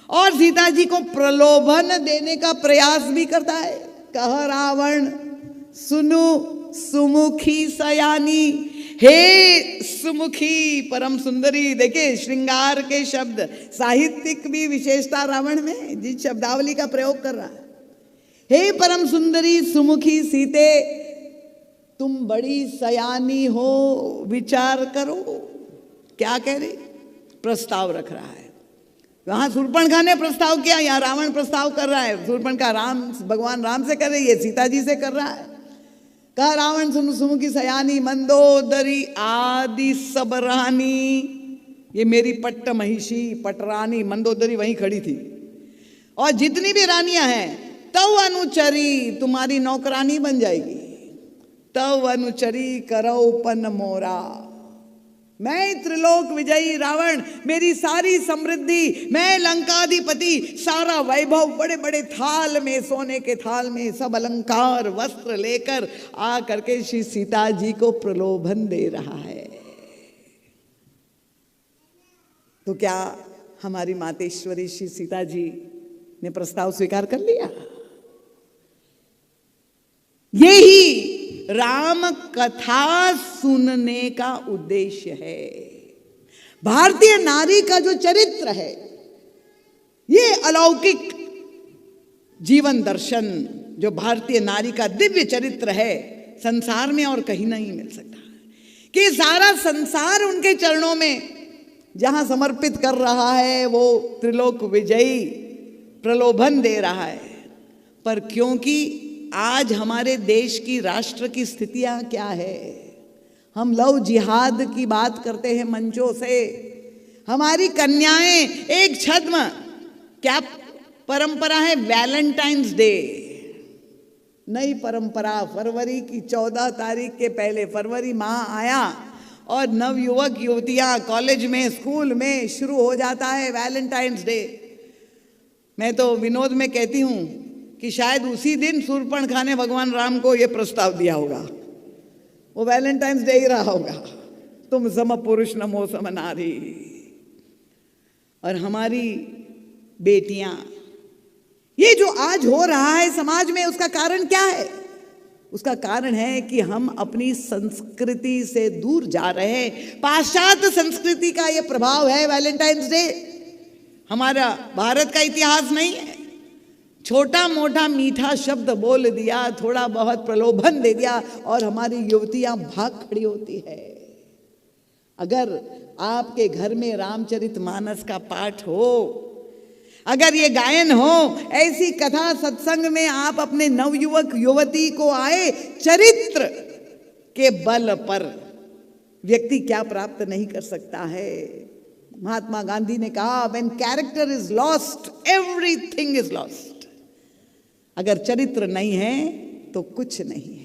और सीता जी को प्रलोभन देने का प्रयास भी करता है। कह रावण सुनु सुमुखी सयानी, हे सुमुखी परम सुंदरी। देखिए, श्रृंगार के शब्द, साहित्यिक भी विशेषता रावण में, जिस शब्दावली का प्रयोग कर रहा है। हे परम सुंदरी सुमुखी सीते, तुम बड़ी सयानी हो, विचार करो। क्या कह रही, प्रस्ताव रख रहा है। वहां शूर्पणखा ने प्रस्ताव किया, यहाँ रावण प्रस्ताव कर रहा है। शूर्पणखा भगवान राम से कर रही है, सीता जी से कर रहा है। कहा रावण सुनु सुमुखी सयानी, मंदोदरी आदि सब रानी। ये मेरी पट्ट महिषी, पटरानी, मंदोदरी वहीं खड़ी थी। और जितनी भी रानियां हैं, तव अनुचरी, तुम्हारी नौकरानी बन जाएगी। तव अनुचरी करो पन मोरा, मैं त्रिलोक विजयी रावण, मेरी सारी समृद्धि, मैं लंकाधिपति, सारा वैभव बड़े बड़े थाल में, सोने के थाल में सब अलंकार वस्त्र लेकर आ करके श्री सीता जी को प्रलोभन दे रहा है। तो क्या हमारी मातेश्वरी श्री सीता जी ने प्रस्ताव स्वीकार कर लिया? यही राम कथा सुनने का उद्देश्य है। भारतीय नारी का जो चरित्र है, ये अलौकिक जीवन दर्शन जो भारतीय नारी का दिव्य चरित्र है, संसार में और कहीं नहीं मिल सकता। कि सारा संसार उनके चरणों में जहां समर्पित कर रहा है, वो त्रिलोक विजयी प्रलोभन दे रहा है। पर क्योंकि आज हमारे देश की राष्ट्र की स्थितियां क्या है, हम लव जिहाद की बात करते हैं मंचों से, हमारी कन्याएं एक छद्म, क्या परंपरा है, वैलेंटाइंस डे, नई परंपरा। फरवरी की 14 तारीख के पहले फरवरी माह आया और नवयुवक युवतियां कॉलेज में, स्कूल में शुरू हो जाता है वैलेंटाइंस डे। मैं तो विनोद में कहती हूं कि शायद उसी दिन शूर्पणखा ने भगवान राम को यह प्रस्ताव दिया होगा, वो वैलेंटाइंस डे ही रहा होगा, तुम सम पुरुष नमो सम नारी। और हमारी बेटियां, ये जो आज हो रहा है समाज में, उसका कारण क्या है? उसका कारण है कि हम अपनी संस्कृति से दूर जा रहे हैं। पाश्चात्य संस्कृति का यह प्रभाव है वैलेंटाइंस डे। हमारा भारत का इतिहास नहीं है। छोटा मोटा मीठा शब्द बोल दिया, थोड़ा बहुत प्रलोभन दे दिया और हमारी युवतियां भाग खड़ी होती है। अगर आपके घर में रामचरितमानस का पाठ हो, अगर ये गायन हो, ऐसी कथा सत्संग में आप अपने नवयुवक युवती को आए, चरित्र के बल पर व्यक्ति क्या प्राप्त नहीं कर सकता है। महात्मा गांधी ने कहा, when character is lost everything is lost. अगर चरित्र नहीं है तो कुछ नहीं है।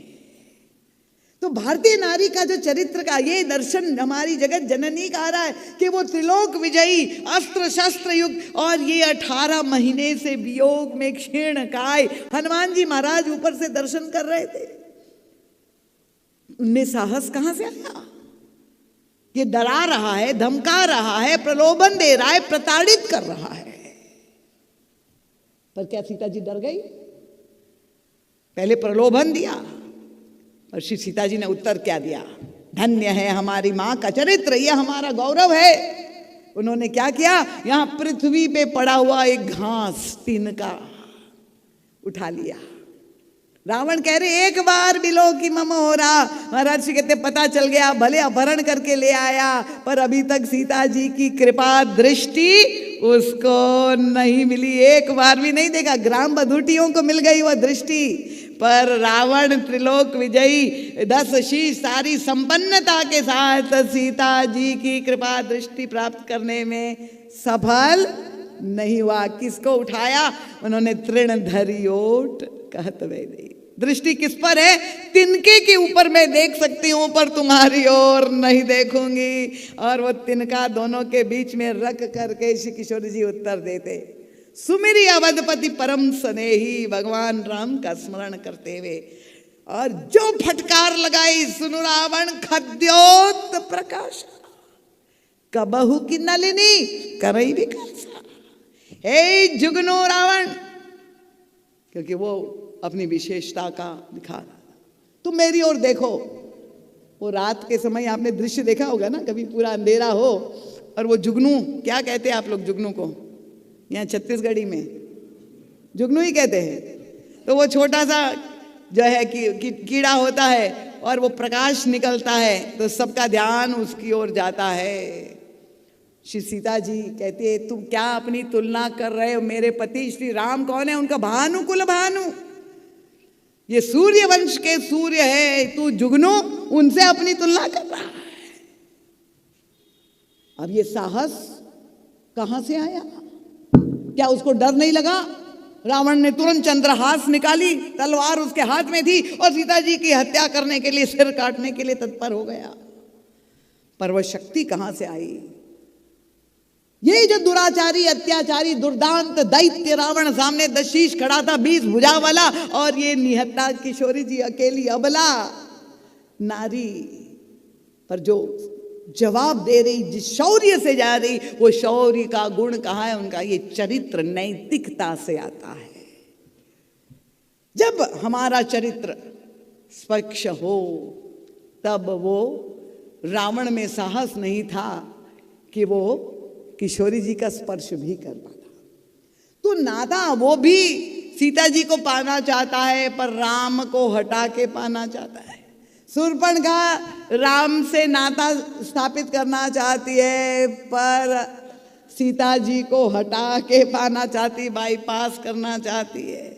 तो भारतीय नारी का जो चरित्र का ये दर्शन हमारी जगत जननी कह रहा है कि वो त्रिलोक विजयी, अस्त्र शस्त्र युक्त, और ये 18 महीने से वियोग में क्षीण काय हनुमान जी महाराज ऊपर से दर्शन कर रहे थे। उनमें साहस कहां से आया? ये डरा रहा है, धमका रहा है, प्रलोभन दे रहा है, प्रताड़ित कर रहा है। पर क्या सीता जी डर गई? पहले प्रलोभन दिया और श्री सीता जी ने उत्तर क्या दिया? धन्य है हमारी मां का चरित्र, यह हमारा गौरव है। उन्होंने क्या किया? यहां पृथ्वी पे पड़ा हुआ एक घास तिनका उठा लिया रावण कह रहे एक बार बिलो की मम हो रहा। महाराज जी कहते पता चल गया, भले अपहरण करके ले आया पर अभी तक सीता जी की कृपा दृष्टि उसको नहीं मिली, एक बार भी नहीं देखा। ग्राम बधूटियों को मिल गई वह दृष्टि, पर रावण त्रिलोक विजयी 10 शीश सारी संपन्नता के साथ सीता जी की कृपा दृष्टि प्राप्त करने में सफल नहीं हुआ। किसको उठाया? उन्होंने तृण धरी ओट कहत वे नहीं। दृष्टि किस पर है? तिनके के ऊपर मैं देख सकती हूं पर तुम्हारी ओर नहीं देखूंगी। और वो तिनका दोनों के बीच में रख करके श्री किशोर जी उत्तर देते, सुमेरी अवधपति परम स्नेही, भगवान राम का स्मरण करते हुए। और जो फटकार लगाई, सुनु रावण खद्योत प्रकाश कबहू की नलिनी करई विकासा। हे जुगनू रावण, क्योंकि वो अपनी विशेषता का दिखा रहा था। तुम मेरी ओर देखो। वो रात के समय आपने दृश्य देखा होगा ना, कभी पूरा अंधेरा हो और वो जुगनू, क्या कहते हैं आप लोग जुगनू को? यहाँ छत्तीसगढ़ी में जुगनू ही कहते हैं। तो वो छोटा सा जो है कीड़ा होता है और वो प्रकाश निकलता है तो सबका ध्यान उसकी ओर जाता है। श्री सीता जी कहती है तुम क्या अपनी तुलना कर रहे हो? मेरे पति श्री राम कौन है? उनका भानु कुल भानु, ये सूर्य वंश के सूर्य है, तू जुगनू उनसे अपनी तुलना कर रहा है। अब ये साहस कहां से आया? क्या उसको डर नहीं लगा? रावण ने तुरंत चंद्रहास निकाली, तलवार उसके हाथ में थी और सीता जी की हत्या करने के लिए, सिर काटने के लिए तत्पर हो गया। पर वह शक्ति कहां से आई? ये जो दुराचारी, अत्याचारी, दुर्दांत दैत्य रावण सामने 10 शीश खड़ा था, 20 भुजा वाला, और ये निहत्ता किशोरी जी अकेली अबला नारी पर जो जवाब दे रही, जिस शौर्य से जा रही, वो शौर्य का गुण कहाँ है उनका? ये चरित्र नैतिकता से आता है। जब हमारा चरित्र स्वच्छ हो तब वो रावण में साहस नहीं था कि वो किशोरी जी का स्पर्श भी कर पाता। तो नाता वो भी सीता जी को पाना चाहता है पर राम को हटा के पाना चाहता है। शूर्पणखा राम से नाता स्थापित करना चाहती है पर सीता जी को हटा के पाना चाहती, बाईपास करना चाहती है।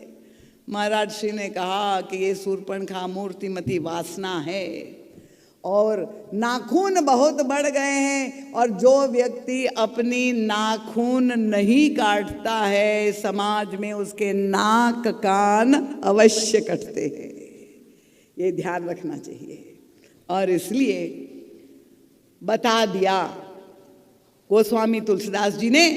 महाराज श्री ने कहा कि ये शूर्पणखा मूर्तिमती वासना है और नाखून बहुत बढ़ गए हैं, और जो व्यक्ति अपनी नाखून नहीं काटता है समाज में उसके नाक कान अवश्य कटते हैं। ये ध्यान रखना चाहिए। और इसलिए बता दिया गोस्वामी तुलसीदास जी ने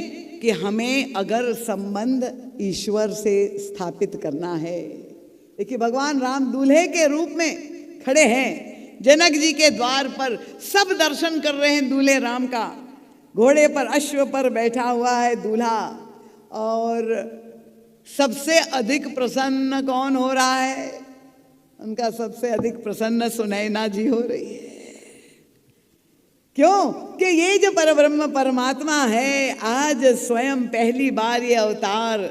कि हमें अगर संबंध ईश्वर से स्थापित करना है। देखिए भगवान राम दूल्हे के रूप में खड़े हैं जनक जी के द्वार पर, सब दर्शन कर रहे हैं दूल्हे राम का। घोड़े पर अश्व पर बैठा हुआ है दूल्हा, और सबसे अधिक प्रसन्न कौन हो रहा है? उनका सबसे अधिक प्रसन्न सुनैना जी हो रही है। क्यों? कि ये जो परब्रह्म परमात्मा है आज स्वयं पहली बार ये अवतार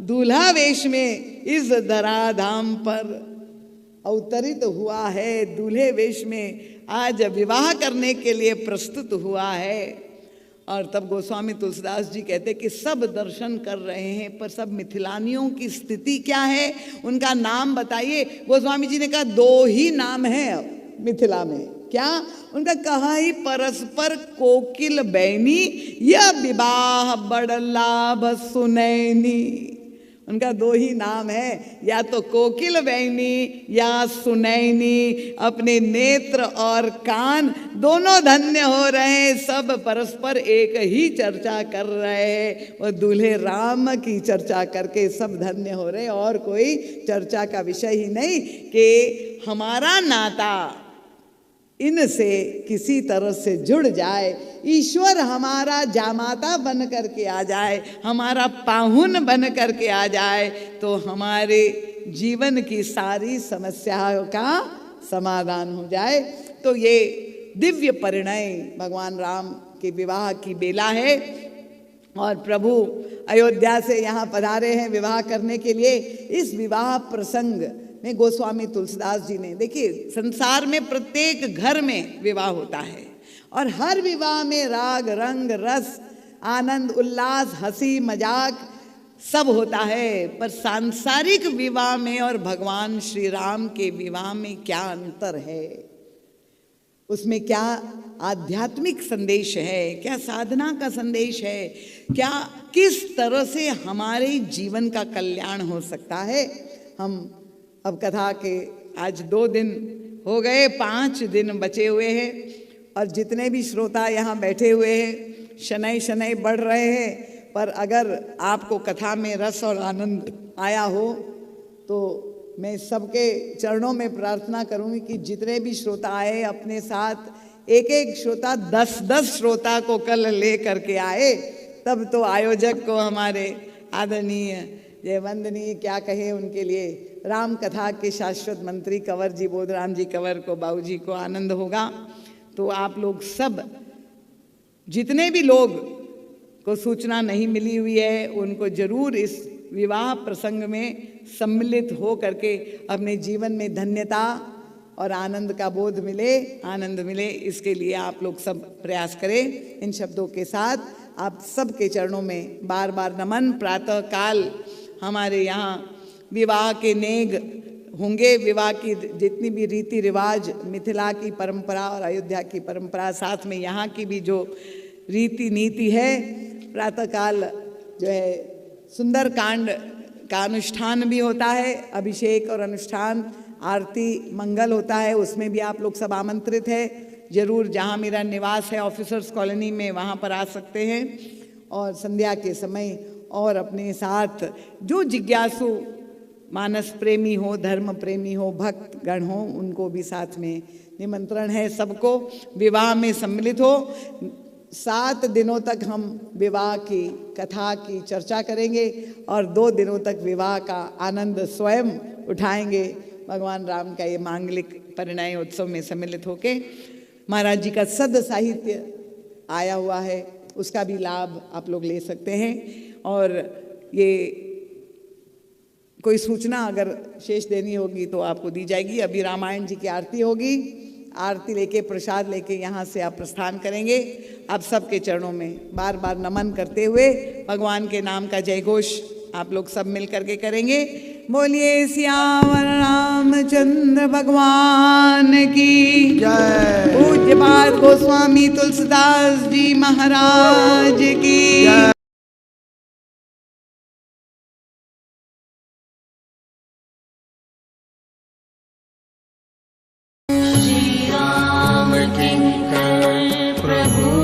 दूल्हा वेश में इस धराधाम पर अवतरित हुआ है, दूल्हे वेश में आज विवाह करने के लिए प्रस्तुत हुआ है। और तब गोस्वामी तुलसीदास जी कहते कि सब दर्शन कर रहे हैं पर सब मिथिलानियों की स्थिति क्या है, उनका नाम बताइए। गोस्वामी जी ने कहा 2 ही नाम है मिथिला में। क्या? उनका कहा ही परस्पर कोकिल बैनी या विवाह बड़ लाभ सुनैनी। उनका 2 ही नाम है, या तो कोकिल बैनी या सुनैनी। अपने नेत्र और कान दोनों धन्य हो रहे हैं, सब परस्पर एक ही चर्चा कर रहे हैं। वो दूल्हे राम की चर्चा करके सब धन्य हो रहे हैं, और कोई चर्चा का विषय ही नहीं कि हमारा नाता इनसे किसी तरह से जुड़ जाए, ईश्वर हमारा जामाता बन करके आ जाए, हमारा पाहुन बन करके आ जाए, तो हमारे जीवन की सारी समस्याओं का समाधान हो जाए। तो ये दिव्य परिणय भगवान राम के विवाह की बेला है, और प्रभु अयोध्या से यहाँ पधारे हैं विवाह करने के लिए। इस विवाह प्रसंग में गोस्वामी तुलसीदास जी ने, देखिए संसार में प्रत्येक घर में विवाह होता है और हर विवाह में राग रंग रस आनंद उल्लास हंसी मजाक सब होता है, पर सांसारिक विवाह में और भगवान श्री राम के विवाह में क्या अंतर है, उसमें क्या आध्यात्मिक संदेश है, क्या साधना का संदेश है, क्या किस तरह से हमारे जीवन का कल्याण हो सकता है। हम अब कथा के आज 2 दिन हो गए, 5 दिन बचे हुए हैं और जितने भी श्रोता यहाँ बैठे हुए हैं शनै शनै बढ़ रहे हैं। पर अगर आपको कथा में रस और आनंद आया हो तो मैं सबके चरणों में प्रार्थना करूंगी कि जितने भी श्रोता आए अपने साथ एक एक श्रोता 10-10 श्रोता को कल ले करके आए, तब तो आयोजक को हमारे आदरणीय जयवंदनीय क्या कहे उनके लिए राम कथा के शाश्वत मंत्री कंवर जी बोधराम जी कंवर को बाबू जी को आनंद होगा। तो आप लोग सब जितने भी लोग को सूचना नहीं मिली हुई है उनको जरूर इस विवाह प्रसंग में सम्मिलित हो करके अपने जीवन में धन्यता और आनंद का बोध मिले, आनंद मिले, इसके लिए आप लोग सब प्रयास करें। इन शब्दों के साथ आप सबके चरणों में बार बार नमन। प्रातः काल हमारे यहाँ विवाह के नेग होंगे, विवाह की जितनी भी रीति रिवाज मिथिला की परंपरा और अयोध्या की परंपरा, साथ में यहाँ की भी जो रीति नीति है, प्रातःकाल जो है सुंदर कांड का अनुष्ठान भी होता है, अभिषेक और अनुष्ठान आरती मंगल होता है, उसमें भी आप लोग सब आमंत्रित है। जरूर जहाँ मेरा निवास है ऑफिसर्स कॉलोनी में वहाँ पर आ सकते हैं और संध्या के समय और अपने साथ जो जिज्ञासु मानस प्रेमी हो, धर्म प्रेमी हो, भक्त गण हो, उनको भी साथ में निमंत्रण है सबको विवाह में सम्मिलित हो। 7 दिनों तक हम विवाह की कथा की चर्चा करेंगे और 2 दिनों तक विवाह का आनंद स्वयं उठाएंगे। भगवान राम का ये मांगलिक परिणय उत्सव में सम्मिलित होके महाराज जी का सद साहित्य आया हुआ है, उसका भी लाभ आप लोग ले सकते हैं। और ये कोई सूचना अगर शेष देनी होगी तो आपको दी जाएगी। अभी रामायण जी की आरती होगी, आरती लेके प्रसाद लेके यहाँ से आप प्रस्थान करेंगे। आप सबके चरणों में बार बार नमन करते हुए भगवान के नाम का जय घोष आप लोग सब मिल करके करेंगे। बोलिए सियावर रामचंद्र भगवान की जय। पूज्यपाद गोस्वामी तुलसीदास जी महाराज की जय। प्रभु